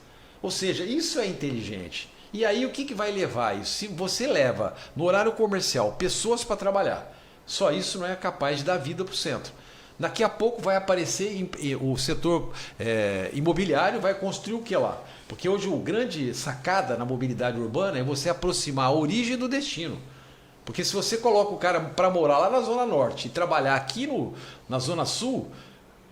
Ou seja, isso é inteligente. E aí o que vai levar isso? Se você leva no horário comercial pessoas para trabalhar, só isso não é capaz de dar vida para o centro. Daqui a pouco vai aparecer o setor imobiliário, vai construir o que lá? Porque hoje o grande sacada na mobilidade urbana é você aproximar a origem do destino. Porque se você coloca o cara para morar lá na Zona Norte e trabalhar aqui na Zona Sul,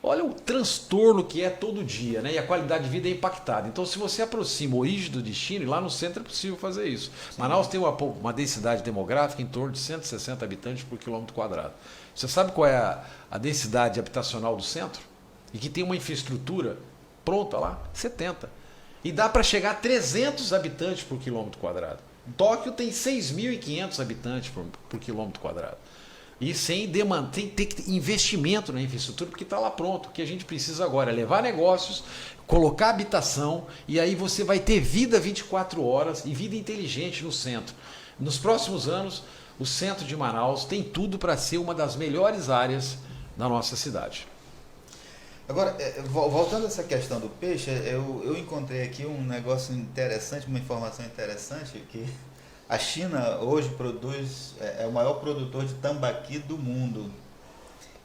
olha o transtorno que é todo dia, né? E a qualidade de vida é impactada. Então, se você aproxima a origem do destino, e lá no centro é possível fazer isso. Sim. Manaus tem uma densidade demográfica em torno de 160 habitantes por quilômetro quadrado. Você sabe qual é a densidade habitacional do centro? E que tem uma infraestrutura pronta lá? 70. E dá para chegar a 300 habitantes por quilômetro quadrado. Tóquio tem 6.500 habitantes por quilômetro quadrado. E sem ter investimento na infraestrutura, porque está lá pronto. O que a gente precisa agora é levar negócios, colocar habitação, e aí você vai ter vida 24 horas e vida inteligente no centro. Nos próximos anos, o centro de Manaus tem tudo para ser uma das melhores áreas da nossa cidade. Agora, voltando a essa questão do peixe, eu encontrei aqui um negócio interessante, uma informação interessante, que a China hoje é o maior produtor de tambaqui do mundo.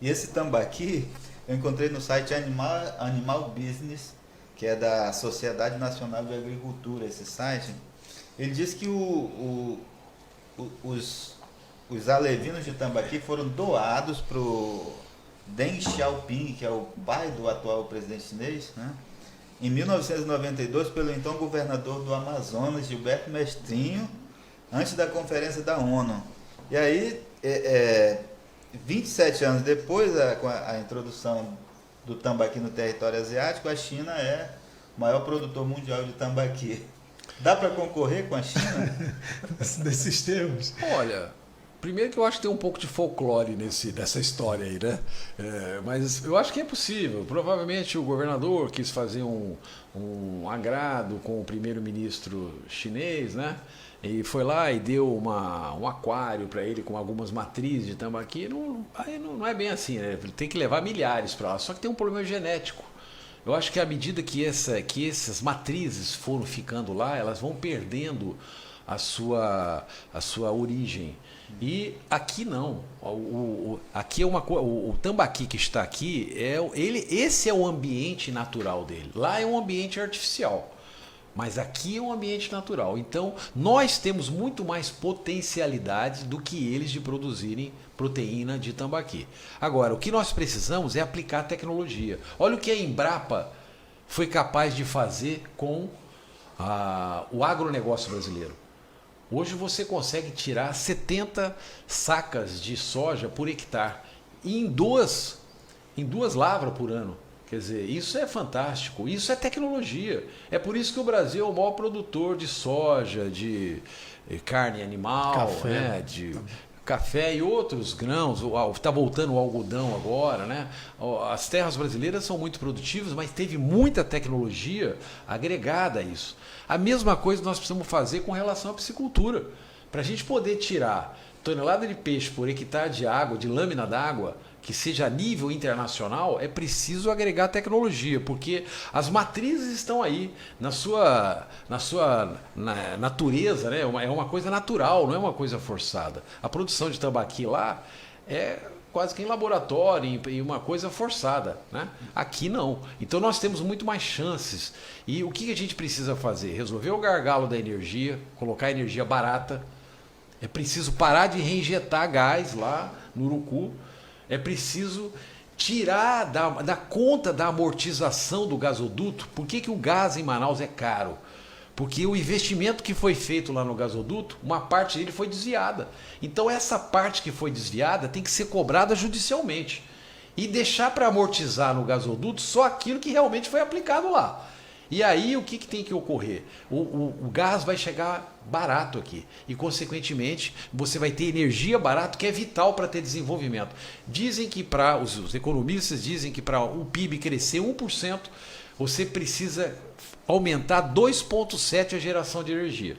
E esse tambaqui eu encontrei no site Animal Business, que é da Sociedade Nacional de Agricultura, esse site. Ele diz que os alevinos de tambaqui foram doados para o Deng Xiaoping, que é o pai do atual presidente chinês, né? Em 1992, pelo então governador do Amazonas, Gilberto Mestrinho, antes da conferência da ONU. E aí, 27 anos depois, com a introdução do tambaqui no território asiático, a China é o maior produtor mundial de tambaqui. Dá para concorrer com a China? Nesses termos? Olha, primeiro que eu acho que tem um pouco de folclore nessa história aí, né? Mas eu acho que é possível. Provavelmente o governador quis fazer um agrado com o primeiro-ministro chinês, né? E foi lá e deu um aquário para ele com algumas matrizes de tambaqui. Aí não é bem assim, né? Tem que levar milhares para lá. Só que tem um problema genético. Eu acho que à medida que essas matrizes foram ficando lá, elas vão perdendo a sua origem. E aqui não. Aqui é o tambaqui que está aqui, esse é o ambiente natural dele. Lá é um ambiente artificial. Mas aqui é um ambiente natural. Então, nós temos muito mais potencialidade do que eles de produzirem proteína de tambaqui. Agora, o que nós precisamos é aplicar tecnologia. Olha o que a Embrapa foi capaz de fazer com o agronegócio brasileiro. Hoje você consegue tirar 70 sacas de soja por hectare em duas lavras por ano. Quer dizer, isso é fantástico, isso é tecnologia. É por isso que o Brasil é o maior produtor de soja, de carne animal, café, né? De café e outros grãos. Está voltando o algodão agora, né? As terras brasileiras são muito produtivas, mas teve muita tecnologia agregada a isso. A mesma coisa nós precisamos fazer com relação à piscicultura. Para a gente poder tirar tonelada de peixe por hectare de água, de lâmina d'água, que seja a nível internacional, é preciso agregar tecnologia, porque as matrizes estão aí, na sua natureza, né? É uma coisa natural, não é uma coisa forçada. A produção de tambaqui lá é quase que em laboratório, e uma coisa forçada, né? Aqui não. Então nós temos muito mais chances. E o que a gente precisa fazer? Resolver o gargalo da energia, colocar energia barata. É preciso parar de reinjetar gás lá no Urucu. É preciso tirar da conta da amortização do gasoduto. Por que o gás em Manaus é caro? Porque o investimento que foi feito lá no gasoduto, uma parte dele foi desviada. Então essa parte que foi desviada tem que ser cobrada judicialmente. E deixar para amortizar no gasoduto só aquilo que realmente foi aplicado lá. E aí o que tem que ocorrer? O gás vai chegar barato aqui e, consequentemente, você vai ter energia barata, que é vital para ter desenvolvimento. Dizem que os economistas dizem que para o PIB crescer 1%, você precisa aumentar 2,7% a geração de energia.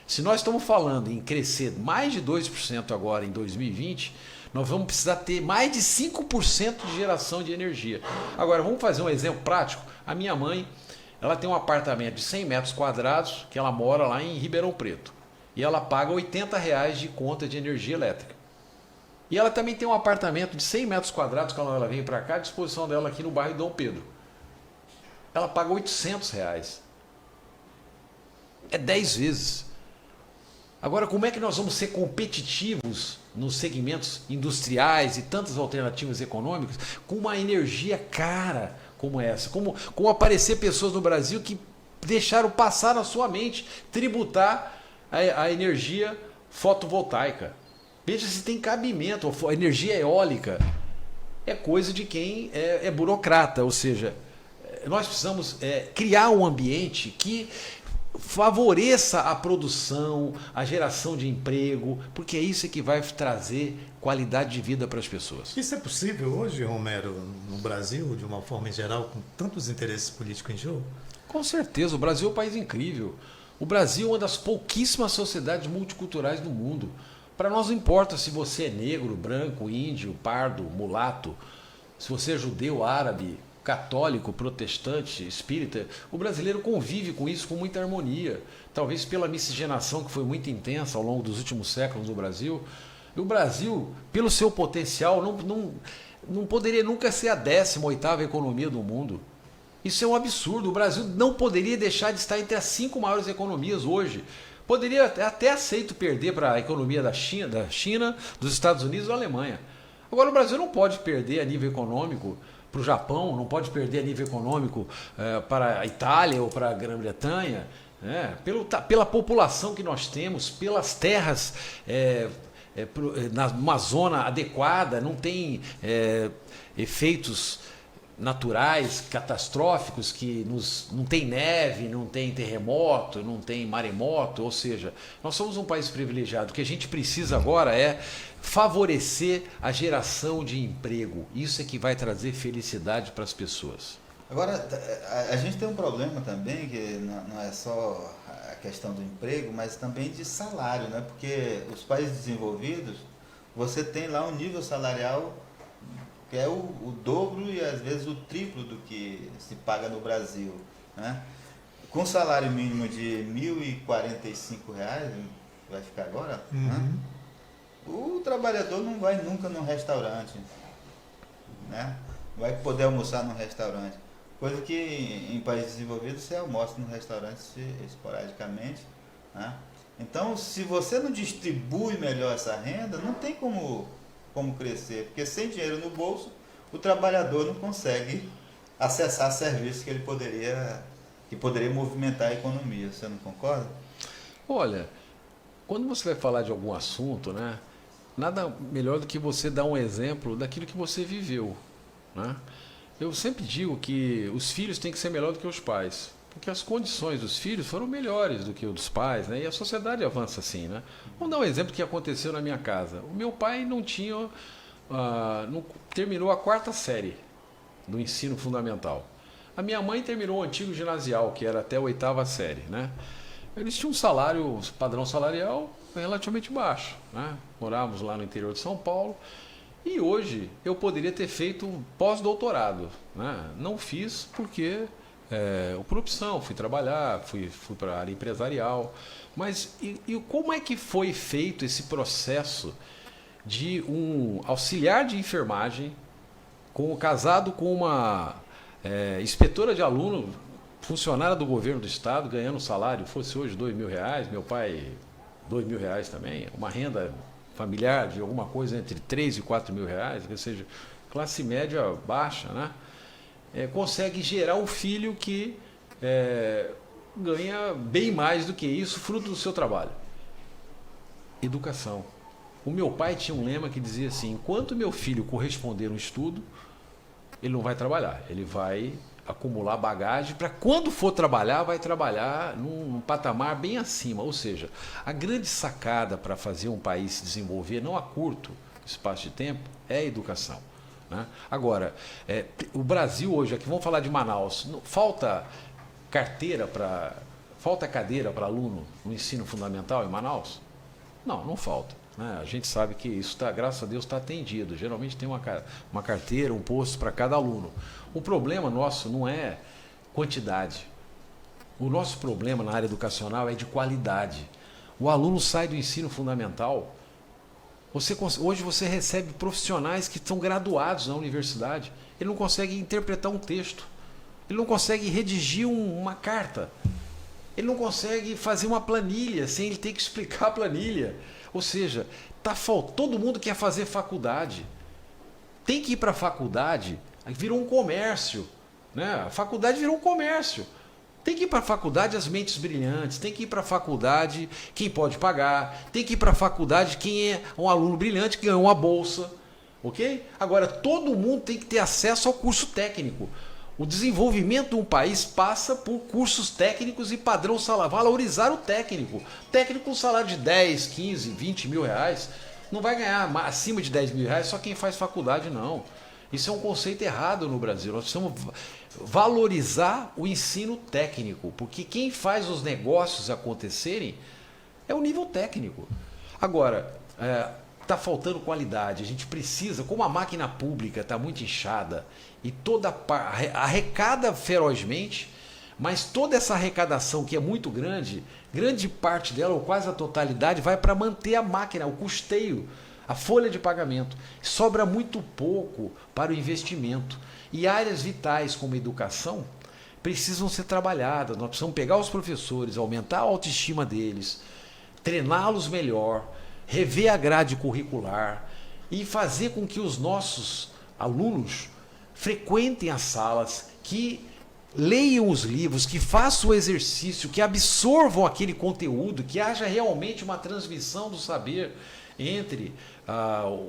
Se nós estamos falando em crescer mais de 2% agora em 2020, nós vamos precisar ter mais de 5% de geração de energia. Agora, vamos fazer um exemplo prático. A minha mãe, ela tem um apartamento de 100 metros quadrados, que ela mora lá em Ribeirão Preto. E ela paga R$80 de conta de energia elétrica. E ela também tem um apartamento de 100 metros quadrados, quando ela vem para cá, à disposição dela aqui no bairro Dom Pedro. Ela paga R$800. É 10 vezes. Agora, como é que nós vamos ser competitivos nos segmentos industriais e tantas alternativas econômicas com uma energia cara como essa? Como aparecer pessoas no Brasil que deixaram passar na sua mente tributar a energia fotovoltaica. Veja se tem cabimento. A energia eólica é coisa de quem é burocrata, ou seja, nós precisamos criar um ambiente que favoreça a produção, a geração de emprego, porque é isso que vai trazer qualidade de vida para as pessoas. Isso é possível hoje, Romero, no Brasil, de uma forma em geral, com tantos interesses políticos em jogo? Com certeza, o Brasil é um país incrível. O Brasil é uma das pouquíssimas sociedades multiculturais do mundo. Para nós não importa se você é negro, branco, índio, pardo, mulato, se você é judeu, árabe, católico, protestante, espírita, o brasileiro convive com isso com muita harmonia. Talvez pela miscigenação que foi muito intensa ao longo dos últimos séculos no Brasil. E o Brasil, pelo seu potencial, não poderia nunca ser a 18ª economia do mundo. Isso é um absurdo. O Brasil não poderia deixar de estar entre as 5 maiores economias hoje. Poderia até aceito perder para a economia da China, dos Estados Unidos ou da Alemanha. Agora, o Brasil não pode perder a nível econômico para o Japão, não pode perder a nível econômico para a Itália ou para a Grã-Bretanha, pela população que nós temos, pelas terras numa zona adequada, não tem efeitos naturais, catastróficos, que não tem neve, não tem terremoto, não tem maremoto, ou seja, nós somos um país privilegiado. O que a gente precisa agora é favorecer a geração de emprego. Isso é que vai trazer felicidade para as pessoas. Agora, a gente tem um problema também, que não é só a questão do emprego, mas também de salário, né? Porque os países desenvolvidos, você tem lá um nível salarial que é o dobro e às vezes o triplo do que se paga no Brasil, né? Com salário mínimo de R$1.045, vai ficar agora, né? O trabalhador não vai nunca num restaurante, né? Vai poder almoçar num restaurante, coisa que em países desenvolvidos você almoça num restaurante esporadicamente, né? Então, se você não distribui melhor essa renda, não tem como crescer, porque sem dinheiro no bolso, o trabalhador não consegue acessar serviços que poderia movimentar a economia. Você não concorda? Olha, quando você vai falar de algum assunto, né, nada melhor do que você dar um exemplo daquilo que você viveu, né? Eu sempre digo que os filhos têm que ser melhor do que os pais, porque as condições dos filhos foram melhores do que os dos pais, né? E a sociedade avança assim, né? Vamos dar um exemplo que aconteceu na minha casa. O meu pai não terminou a 4ª série do ensino fundamental. A minha mãe terminou o antigo ginasial, que era até a 8ª série, né? Eles tinham um padrão salarial relativamente baixo, né? Morávamos lá no interior de São Paulo e hoje eu poderia ter feito um pós-doutorado, né? Não fiz porque por opção, fui trabalhar, fui para a área empresarial. Mas e como é que foi feito esse processo de um auxiliar de enfermagem casado com uma inspetora de aluno, funcionária do governo do estado, ganhando salário, fosse hoje R$2.000, meu pai R$2.000 também, uma renda familiar de alguma coisa entre R$3.000 e R$4.000, ou seja, classe média baixa, né? Consegue gerar um filho que ganha bem mais do que isso, fruto do seu trabalho. Educação. O meu pai tinha um lema que dizia assim: enquanto meu filho corresponder no estudo, ele não vai trabalhar, ele vai acumular bagagem para quando for trabalhar, vai trabalhar num patamar bem acima. Ou seja, a grande sacada para fazer um país se desenvolver, não a curto espaço de tempo, é a educação. Né? Agora, o Brasil hoje, aqui vamos falar de Manaus, falta cadeira para aluno no ensino fundamental em Manaus? Não, não falta. Né? A gente sabe que isso, graças a Deus, está atendido. Geralmente tem uma carteira, um posto para cada aluno. O problema nosso não é quantidade. O nosso problema na área educacional é de qualidade. O aluno sai do ensino fundamental. Hoje você recebe profissionais que estão graduados na universidade. Ele não consegue interpretar um texto. Ele não consegue redigir uma carta. Ele não consegue fazer uma planilha sem ele ter que explicar a planilha. Ou seja, todo mundo quer fazer faculdade. Tem que ir para a faculdade, virou um comércio. Né? A faculdade virou um comércio. Tem que ir para a faculdade as mentes brilhantes, tem que ir para a faculdade quem pode pagar, tem que ir para a faculdade quem é um aluno brilhante que ganhou uma bolsa. Ok? Agora, todo mundo tem que ter acesso ao curso técnico. O desenvolvimento de um país passa por cursos técnicos e padrão salarial. Valorizar o técnico. Técnico com salário de 10, 15, 20 mil reais não vai ganhar acima de 10 mil reais só quem faz faculdade, não. Isso é um conceito errado no Brasil. Nós precisamos valorizar o ensino técnico, porque quem faz os negócios acontecerem é o nível técnico. Agora, está faltando qualidade. A gente precisa, como a máquina pública está muito inchada e arrecada ferozmente, mas toda essa arrecadação que é muito grande parte dela, ou quase a totalidade, vai para manter a máquina, o custeio, a folha de pagamento. Sobra muito pouco para o investimento. E áreas vitais como a educação precisam ser trabalhadas. Nós precisamos pegar os professores, aumentar a autoestima deles, treiná-los melhor, rever a grade curricular e fazer com que os nossos alunos frequentem as salas, que leiam os livros, que façam o exercício, que absorvam aquele conteúdo, que haja realmente uma transmissão do saber entre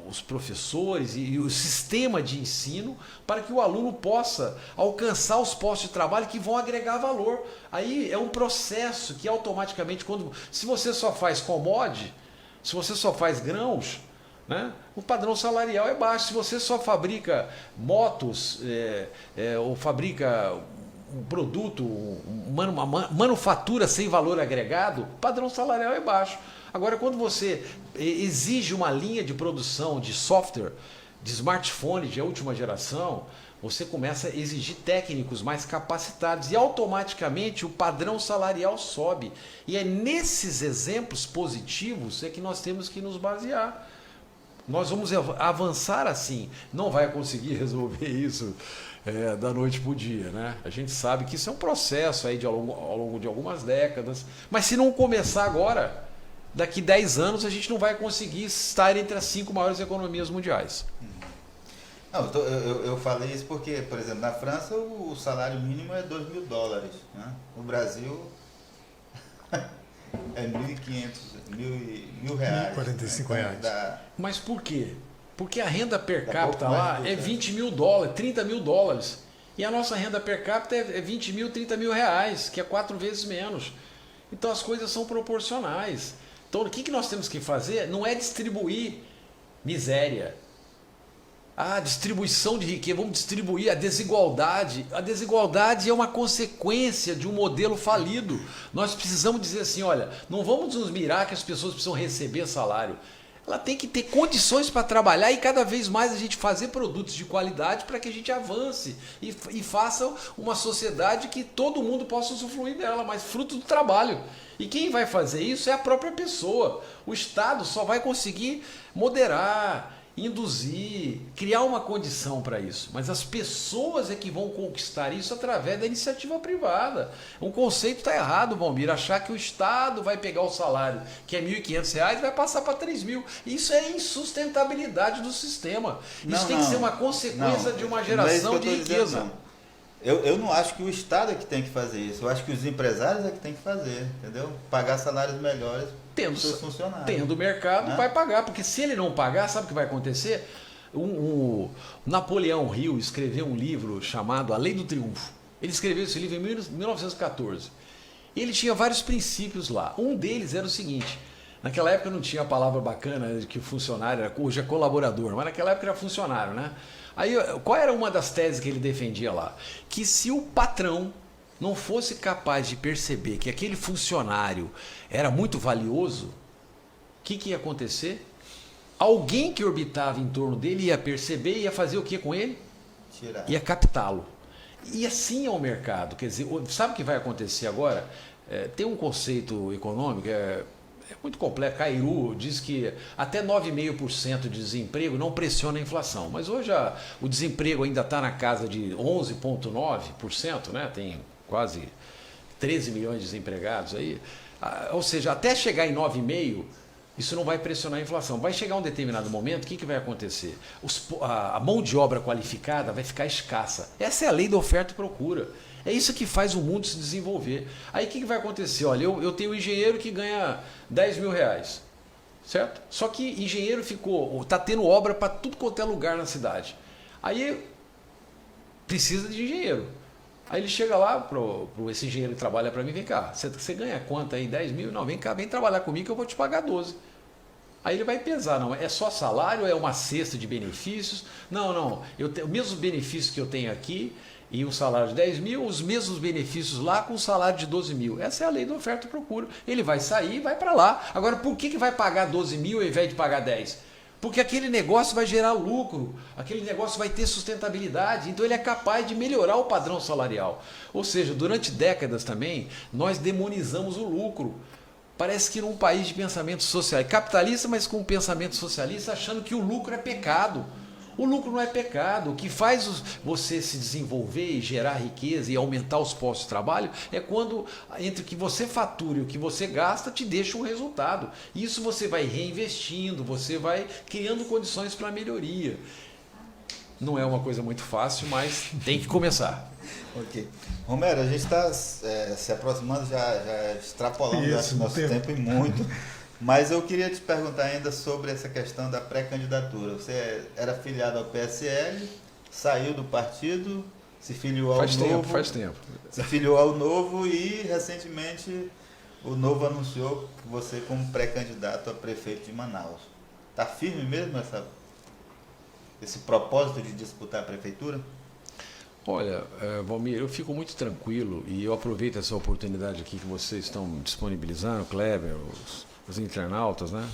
os professores e o sistema de ensino, para que o aluno possa alcançar os postos de trabalho que vão agregar valor. Aí é um processo que automaticamente, se você só faz commodity, se você só faz grãos, né, o padrão salarial é baixo. Se você só fabrica motos ou fabrica um produto, uma manufatura sem valor agregado, o padrão salarial é baixo. Agora, quando você exige uma linha de produção de software, de smartphone de última geração, você começa a exigir técnicos mais capacitados e automaticamente o padrão salarial sobe. E é nesses exemplos positivos que nós temos que nos basear. Nós vamos avançar assim. Não vai conseguir resolver isso da noite para o dia, né? A gente sabe que isso é um processo aí ao longo de algumas décadas. Mas se não começar agora, daqui 10 anos a gente não vai conseguir estar entre as 5 maiores economias mundiais. Não, eu falei isso porque, por exemplo, na França o salário mínimo é $2.000, né? No Brasil é 1.500, mil reais. 45 reais. Mas por quê? Porque a renda per capita lá é $20.000, $30.000. E a nossa renda per capita é 20 mil, 30 mil reais, que é 4 vezes menos. Então as coisas são proporcionais. Então o que nós temos que fazer não é distribuir miséria. A distribuição de riqueza, vamos distribuir a desigualdade. A desigualdade é uma consequência de um modelo falido. Nós precisamos dizer assim, olha, não vamos nos mirar que as pessoas precisam receber salário. Ela tem que ter condições para trabalhar e cada vez mais a gente fazer produtos de qualidade para que a gente avance e faça uma sociedade que todo mundo possa usufruir dela, mas fruto do trabalho. E quem vai fazer isso é a própria pessoa. O Estado só vai conseguir moderar, induzir, criar uma condição para isso. Mas as pessoas é que vão conquistar isso através da iniciativa privada. O conceito está errado, Valmir, achar que o Estado vai pegar o salário, que é R$ 1.500, e vai passar para 3 mil. Isso é insustentabilidade do sistema. Isso tem que ser uma consequência de uma geração de riqueza. Eu não acho que o Estado é que tem que fazer isso. Eu acho que os empresários é que tem que fazer, entendeu? Pagar salários melhores para os seus funcionários. Tendo o mercado, né? Vai pagar. Porque se ele não pagar, sabe o que vai acontecer? O Napoleão Hill escreveu um livro chamado A Lei do Triunfo. Ele escreveu esse livro em 1914. Ele tinha vários princípios lá. Um deles era o seguinte: naquela época não tinha a palavra bacana de que funcionário, hoje é colaborador, mas naquela época era funcionário, né? Aí, qual era uma das teses que ele defendia lá? Que se o patrão não fosse capaz de perceber que aquele funcionário era muito valioso, o que ia acontecer? Alguém que orbitava em torno dele ia perceber e ia fazer o que com ele? Tirar. Ia captá-lo. E assim é o mercado. Quer dizer, sabe o que vai acontecer agora? Tem um conceito econômico, é muito complexo. Cairu diz que até 9,5% de desemprego não pressiona a inflação. Mas hoje o desemprego ainda está na casa de 11,9%, né? Tem quase 13 milhões de desempregados aí. Ou seja, até chegar em 9,5%, isso não vai pressionar a inflação. Vai chegar um determinado momento, o que vai acontecer? A mão de obra qualificada vai ficar escassa. Essa é a lei da oferta e procura. É isso que faz o mundo se desenvolver. Aí o que vai acontecer? Olha, eu tenho um engenheiro que ganha 10 mil reais, certo? Só que engenheiro está tendo obra para tudo quanto é lugar na cidade. Aí precisa de engenheiro. Aí ele chega lá, esse engenheiro que trabalha para mim, vem cá, você ganha quanto aí? 10 mil? Não, vem cá, vem trabalhar comigo que eu vou te pagar 12. Aí ele vai pesar, não, é só salário, é uma cesta de benefícios? Não, eu tenho os mesmos benefícios que eu tenho aqui e um salário de 10 mil, os mesmos benefícios lá com um salário de 12 mil. Essa é a lei da oferta e procura. Ele vai sair e vai para lá. Agora, por que vai pagar 12 mil ao invés de pagar 10? Porque aquele negócio vai gerar lucro, aquele negócio vai ter sustentabilidade, então ele é capaz de melhorar o padrão salarial. Ou seja, durante décadas também, nós demonizamos o lucro. Parece que num país de pensamento social, capitalista, mas com pensamento socialista, achando que o lucro é pecado. O lucro não é pecado. O que faz você se desenvolver e gerar riqueza e aumentar os postos de trabalho é quando entre o que você fatura e o que você gasta te deixa um resultado. Isso você vai reinvestindo, você vai criando condições para melhoria. Não é uma coisa muito fácil, mas tem que começar. Ok. Romero, a gente está se aproximando, já extrapolando nosso tempo e muito. Mas eu queria te perguntar ainda sobre essa questão da pré-candidatura. Você era filiado ao PSL, saiu do partido, se filiou ao Novo. Faz tempo. Se filiou ao Novo e recentemente o Novo anunciou você como pré-candidato a prefeito de Manaus. Está firme mesmo esse propósito de disputar a prefeitura? Olha, Valmir, eu fico muito tranquilo e eu aproveito essa oportunidade aqui que vocês estão disponibilizando, Kleber, os internautas, né?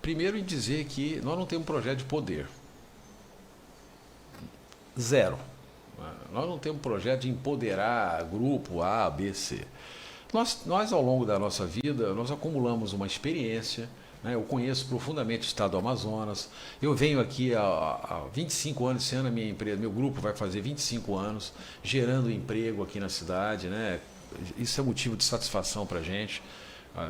Primeiro em dizer que nós não temos projeto de poder. Zero. Nós não temos projeto de empoderar grupo A, B, C. Nós ao longo da nossa vida, nós acumulamos uma experiência, né? Eu conheço profundamente o estado do Amazonas. Eu venho aqui há 25 anos, esse ano a minha empresa, meu grupo vai fazer 25 anos, gerando emprego aqui na cidade, né? Isso é motivo de satisfação para a gente.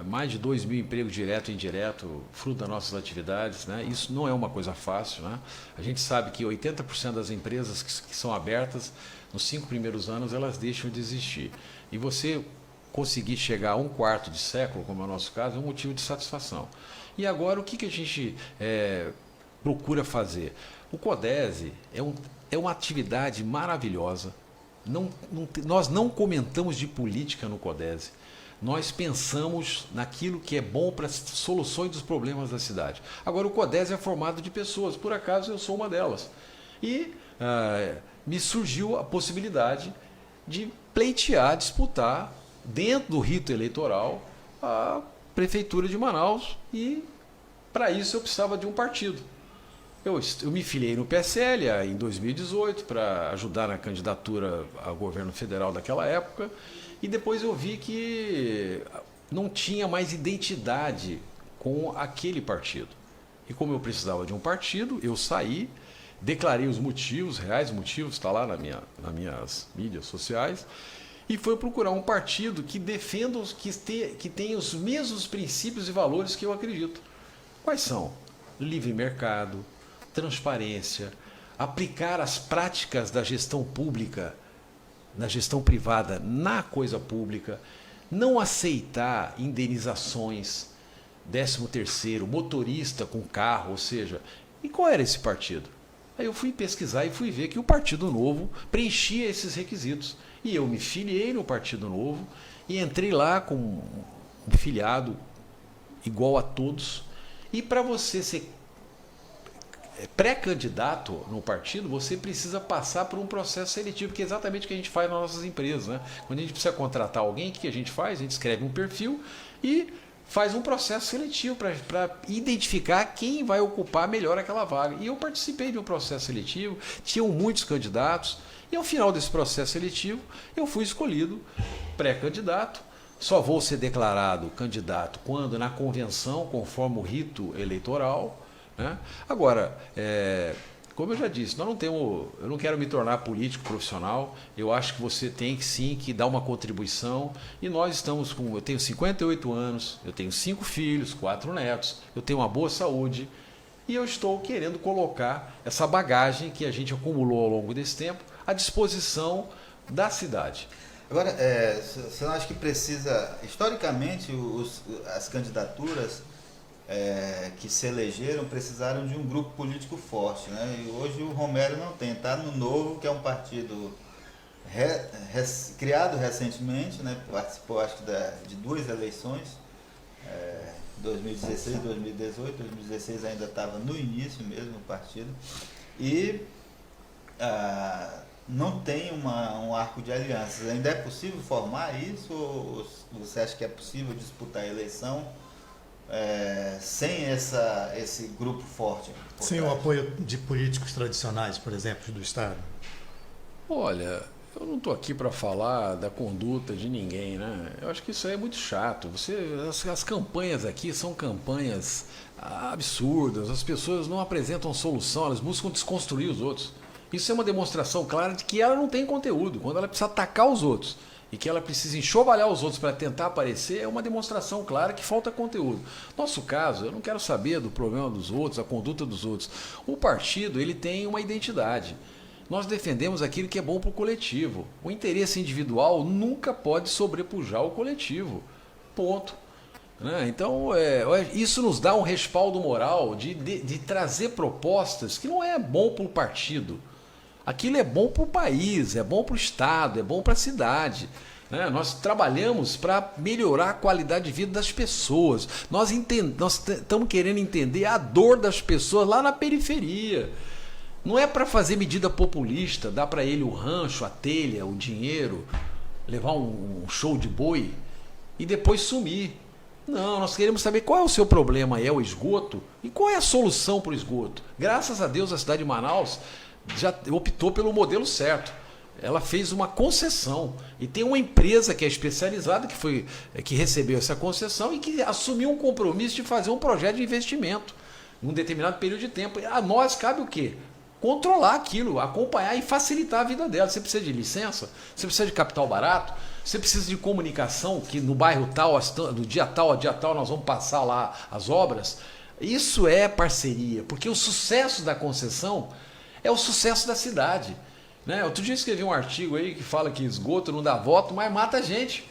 Mais de 2 mil empregos direto e indireto, fruto das nossas atividades, né? Isso não é uma coisa fácil, né? A gente sabe que 80% das empresas que são abertas, nos 5 primeiros anos, elas deixam de existir. E você conseguir chegar a 1/4 de século, como é o nosso caso, é um motivo de satisfação. E agora, o que a gente procura fazer? O CODESE é uma atividade maravilhosa. Nós não comentamos de política no CODESE. Nós pensamos naquilo que é bom para as soluções dos problemas da cidade. Agora, o CODESE é formado de pessoas, por acaso eu sou uma delas. E me surgiu a possibilidade de pleitear, disputar, dentro do rito eleitoral, a Prefeitura de Manaus, e para isso eu precisava de um partido. Eu me filiei no PSL em 2018 para ajudar na candidatura ao governo federal daquela época. E depois eu vi que não tinha mais identidade com aquele partido. E como eu precisava de um partido, eu saí, declarei os motivos, reais motivos, está lá nas minhas mídias sociais, e fui procurar um partido que defenda, que tenha os mesmos princípios e valores que eu acredito. Quais são? Livre mercado, transparência, aplicar as práticas da gestão pública na gestão privada, na coisa pública, não aceitar indenizações, 13º, motorista com carro, ou seja, e qual era esse partido? Aí eu fui pesquisar e fui ver que o Partido Novo preenchia esses requisitos. E eu me filiei no Partido Novo e entrei lá com um filiado igual a todos. E para você ser pré-candidato no partido, você precisa passar por um processo seletivo, que é exatamente o que a gente faz nas nossas empresas, né? Quando a gente precisa contratar alguém, o que a gente faz? A gente escreve um perfil e faz um processo seletivo para identificar quem vai ocupar melhor aquela vaga. E eu participei de um processo seletivo, tinham muitos candidatos, e ao final desse processo seletivo eu fui escolhido pré-candidato. Só vou ser declarado candidato quando na convenção, conforme o rito eleitoral, né? Agora, como eu já disse, eu não quero me tornar político profissional. Eu acho que você tem que sim que dar uma contribuição. E nós estamos eu tenho 58 anos, eu tenho 5 filhos, 4 netos, eu tenho uma boa saúde e eu estou querendo colocar essa bagagem que a gente acumulou ao longo desse tempo à disposição da cidade. Agora, você não acha que precisa, historicamente, as candidaturas que se elegeram precisaram de um grupo político forte, né? E hoje o Romero não tem, está no Novo, que é um partido criado recentemente, né? Participou acho que de 2 eleições, 2016 e 2018. 2016 ainda estava no início mesmo o partido, e não tem um arco de alianças. Ainda é possível formar isso, ou você acha que é possível disputar a eleição sem esse grupo forte? Sem o apoio de políticos tradicionais, por exemplo, do Estado? Olha, eu não estou aqui para falar da conduta de ninguém, né? Eu acho que isso aí é muito chato. As campanhas aqui são campanhas absurdas, as pessoas não apresentam solução, elas buscam desconstruir os outros. Isso é uma demonstração clara de que ela não tem conteúdo. Quando ela precisa atacar os outros e que ela precisa enxovalhar os outros para tentar aparecer, é uma demonstração clara que falta conteúdo. Nosso caso, eu não quero saber do problema dos outros, a conduta dos outros. O partido, ele tem uma identidade. Nós defendemos aquilo que é bom para o coletivo. O interesse individual nunca pode sobrepujar o coletivo. Ponto. Então, isso nos dá um respaldo moral de trazer propostas que não é bom para o partido. Aquilo é bom para o país, é bom para o Estado, é bom para a cidade. Nós trabalhamos para melhorar a qualidade de vida das pessoas. Nós estamos querendo entender a dor das pessoas lá na periferia. Não é para fazer medida populista, dar para ele o rancho, a telha, o dinheiro, levar um show de boi e depois sumir. Não, nós queremos saber qual é o seu problema, o esgoto, e qual é a solução para o esgoto. Graças a Deus a cidade de Manaus já optou pelo modelo certo. Ela fez uma concessão e tem uma empresa que é especializada que recebeu essa concessão e que assumiu um compromisso de fazer um projeto de investimento num determinado período de tempo. A nós cabe o quê? Controlar aquilo, acompanhar e facilitar a vida dela. Você precisa de licença, você precisa de capital barato, você precisa de comunicação, que no bairro tal, do dia tal a dia tal, nós vamos passar lá as obras. Isso é parceria, porque o sucesso da concessão é o sucesso da cidade. Outro dia eu escrevi um artigo aí que fala que esgoto não dá voto, mas mata gente.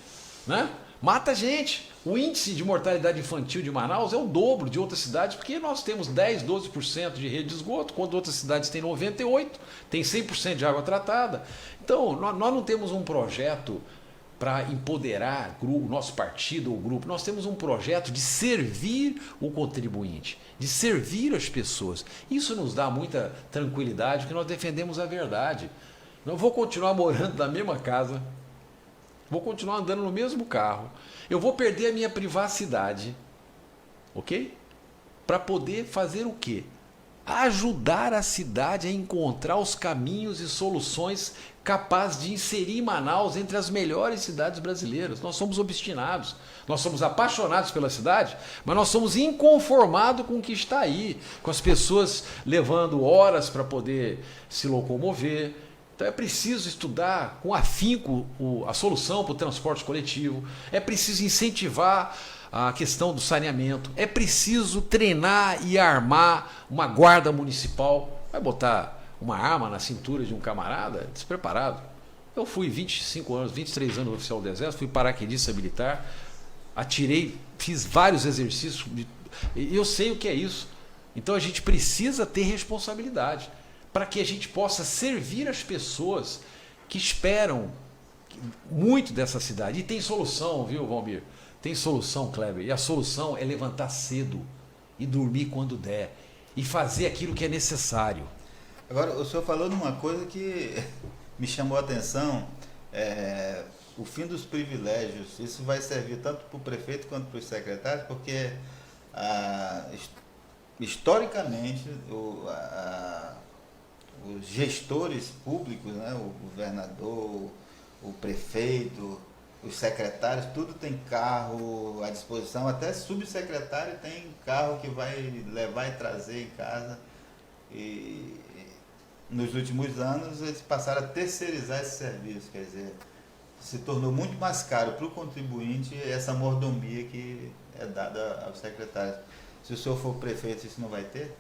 Mata gente. O índice de mortalidade infantil de Manaus é o dobro de outras cidades, porque nós temos 10, 12% de rede de esgoto, quando outras cidades têm 98%, tem 100% de água tratada. Então, nós não temos um projeto para empoderar o nosso partido ou grupo, nós temos um projeto de servir o contribuinte, de servir as pessoas. Isso nos dá muita tranquilidade, porque nós defendemos a verdade. Eu vou continuar morando na mesma casa, vou continuar andando no mesmo carro, eu vou perder a minha privacidade, ok? Para poder fazer o quê? Ajudar a cidade a encontrar os caminhos e soluções capazes de inserir Manaus entre as melhores cidades brasileiras. Nós somos obstinados, nós somos apaixonados pela cidade, mas nós somos inconformados com o que está aí, com as pessoas levando horas para poder se locomover. Então é preciso estudar com afinco a solução para o transporte coletivo, é preciso incentivar a questão do saneamento, é preciso treinar e armar uma guarda municipal. Vai botar uma arma na cintura de um camarada despreparado? Eu fui 23 anos oficial do Exército, fui paraquedista militar, atirei, fiz vários exercícios, e eu sei o que é isso. Então a gente precisa ter responsabilidade. para que a gente possa servir as pessoas que esperam muito dessa cidade. E tem solução, viu, Valmir? Tem solução, Kleber. E a solução é levantar cedo e dormir quando der. E fazer aquilo que é necessário. Agora, o senhor falou numa coisa que me chamou a atenção, o fim dos privilégios. Isso vai servir tanto para o prefeito quanto para os secretários, porque historicamente os gestores públicos, né, o governador, o prefeito, os secretários, tudo tem carro à disposição, até subsecretário tem carro que vai levar e trazer em casa. E nos últimos anos eles passaram a terceirizar esse serviço, quer dizer, se tornou muito mais caro para o contribuinte essa mordomia que é dada aos secretários. Se o senhor for prefeito, isso não vai ter?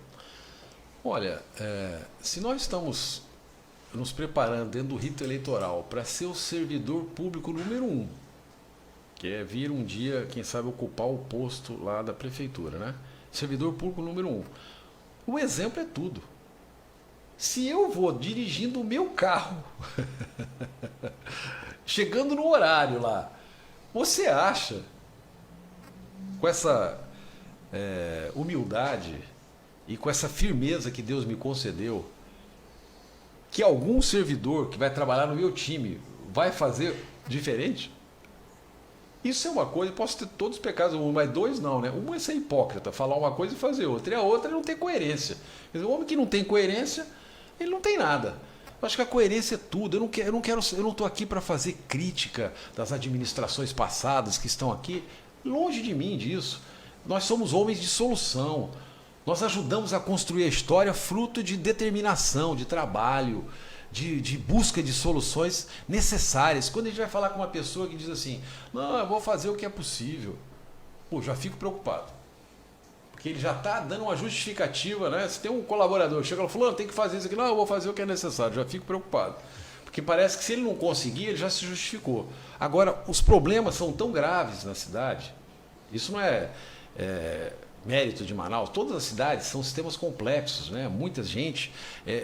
Olha, se nós estamos nos preparando dentro do rito eleitoral para ser o servidor público número 1, que é vir um dia, quem sabe, ocupar o posto lá da prefeitura, né? Servidor público número 1. O exemplo é tudo. Se eu vou dirigindo o meu carro, chegando no horário lá, você acha, com essa humildade e com essa firmeza que Deus me concedeu, que algum servidor que vai trabalhar no meu time vai fazer diferente? Isso é uma coisa, eu posso ter todos os pecados do mundo, mas dois não, né? Um é ser hipócrita, falar uma coisa e fazer outra, e a outra é não ter coerência. Quer dizer, o homem que não tem coerência, ele não tem nada. Eu acho que a coerência é tudo. Eu não estou aqui para fazer crítica das administrações passadas que estão aqui. Longe de mim disso. Nós somos homens de solução. Nós ajudamos a construir a história fruto de determinação, de trabalho, de busca de soluções necessárias. Quando a gente vai falar com uma pessoa que diz assim, não, eu vou fazer o que é possível, pô, já fico preocupado. Porque ele já está dando uma justificativa, né? Se tem um colaborador que chega e fala, tem que fazer isso aqui, não, eu vou fazer o que é necessário, já fico preocupado. Porque parece que se ele não conseguir, ele já se justificou. Agora, os problemas são tão graves na cidade, isso não é mérito de Manaus, todas as cidades são sistemas complexos, né? Muita gente.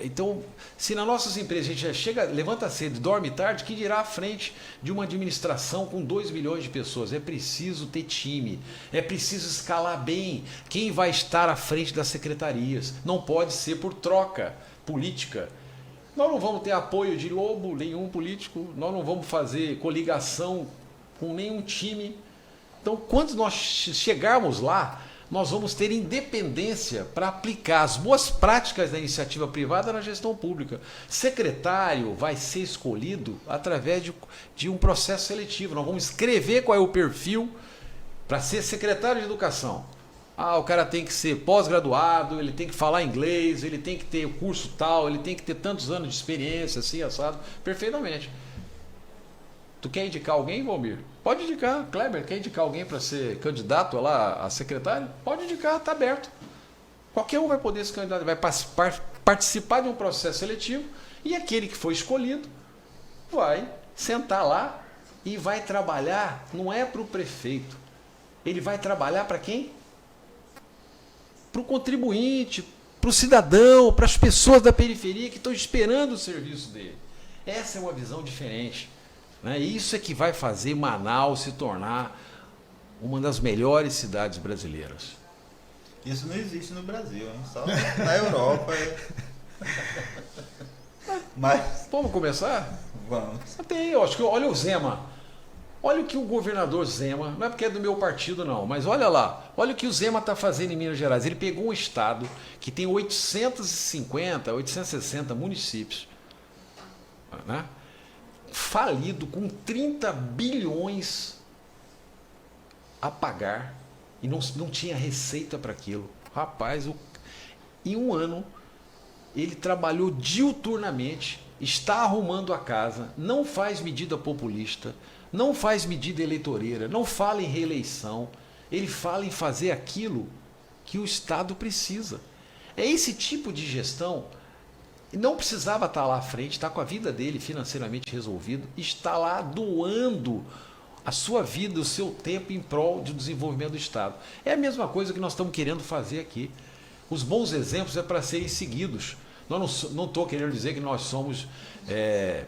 Então, se nas nossas empresas a gente já chega, levanta cedo e dorme tarde, que dirá à frente de uma administração com 2 milhões de pessoas? É preciso ter time, é preciso escalar bem quem vai estar à frente das secretarias. Não pode ser por troca política. Nós não vamos ter apoio de lobo, nenhum político, nós não vamos fazer coligação com nenhum time. Então, quando nós chegarmos lá, nós vamos ter independência para aplicar as boas práticas da iniciativa privada na gestão pública. Secretário vai ser escolhido através de um processo seletivo. Nós vamos escrever qual é o perfil para ser secretário de educação. O cara tem que ser pós-graduado, ele tem que falar inglês, ele tem que ter o curso tal, ele tem que ter tantos anos de experiência, assim, assado. Perfeitamente. Tu quer indicar alguém, Valmir? Pode indicar. Kleber, quer indicar alguém para ser candidato lá a secretário? Pode indicar, está aberto. Qualquer um vai poder se candidatar, vai participar de um processo seletivo e aquele que foi escolhido vai sentar lá e vai trabalhar, não é para o prefeito, ele vai trabalhar para quem? Para o contribuinte, para o cidadão, para as pessoas da periferia que estão esperando o serviço dele. Essa é uma visão diferente. Isso é que vai fazer Manaus se tornar uma das melhores cidades brasileiras. Isso não existe no Brasil, hein? Só na Europa. Mas vamos começar? Vamos. Eu acho que olha o Zema. Olha o que o governador Zema, não é porque é do meu partido não, mas olha lá, olha o que o Zema está fazendo em Minas Gerais. Ele pegou um estado que tem 850, 860 municípios, né? Falido, com 30 bilhões a pagar e não tinha receita para aquilo. Rapaz, em um ano ele trabalhou diuturnamente, está arrumando a casa, não faz medida populista, não faz medida eleitoreira, não fala em reeleição, ele fala em fazer aquilo que o Estado precisa. É esse tipo de gestão. Não precisava estar lá à frente, está com a vida dele financeiramente resolvido, está lá doando a sua vida, o seu tempo em prol do desenvolvimento do Estado. É a mesma coisa que nós estamos querendo fazer aqui. Os bons exemplos é para serem seguidos. Não estou querendo dizer que nós somos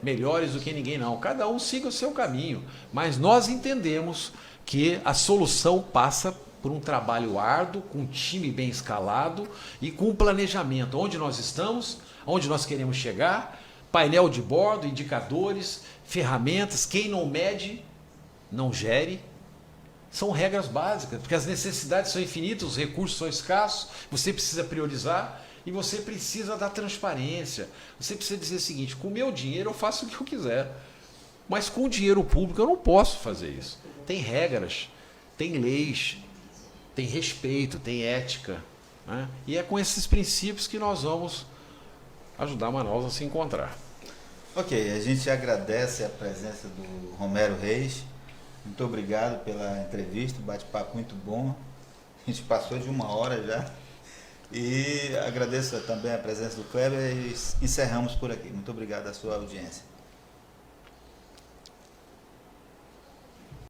melhores do que ninguém, não. Cada um siga o seu caminho. Mas nós entendemos que a solução passa por um trabalho árduo, com um time bem escalado e com um planejamento. Onde nós estamos, onde nós queremos chegar, painel de bordo, indicadores, ferramentas. Quem não mede, não gere. São regras básicas, porque as necessidades são infinitas, os recursos são escassos, você precisa priorizar e você precisa da transparência. Você precisa dizer o seguinte: com o meu dinheiro eu faço o que eu quiser, mas com o dinheiro público eu não posso fazer isso. Tem regras, tem leis, tem respeito, tem ética, né? E é com esses princípios que nós vamos ajudar Manaus a se encontrar. Ok, a gente agradece a presença do Romero Reis. Muito obrigado pela entrevista, um bate-papo muito bom. A gente passou de 1 hora já. E agradeço também a presença do Kleber e encerramos por aqui. Muito obrigado à sua audiência.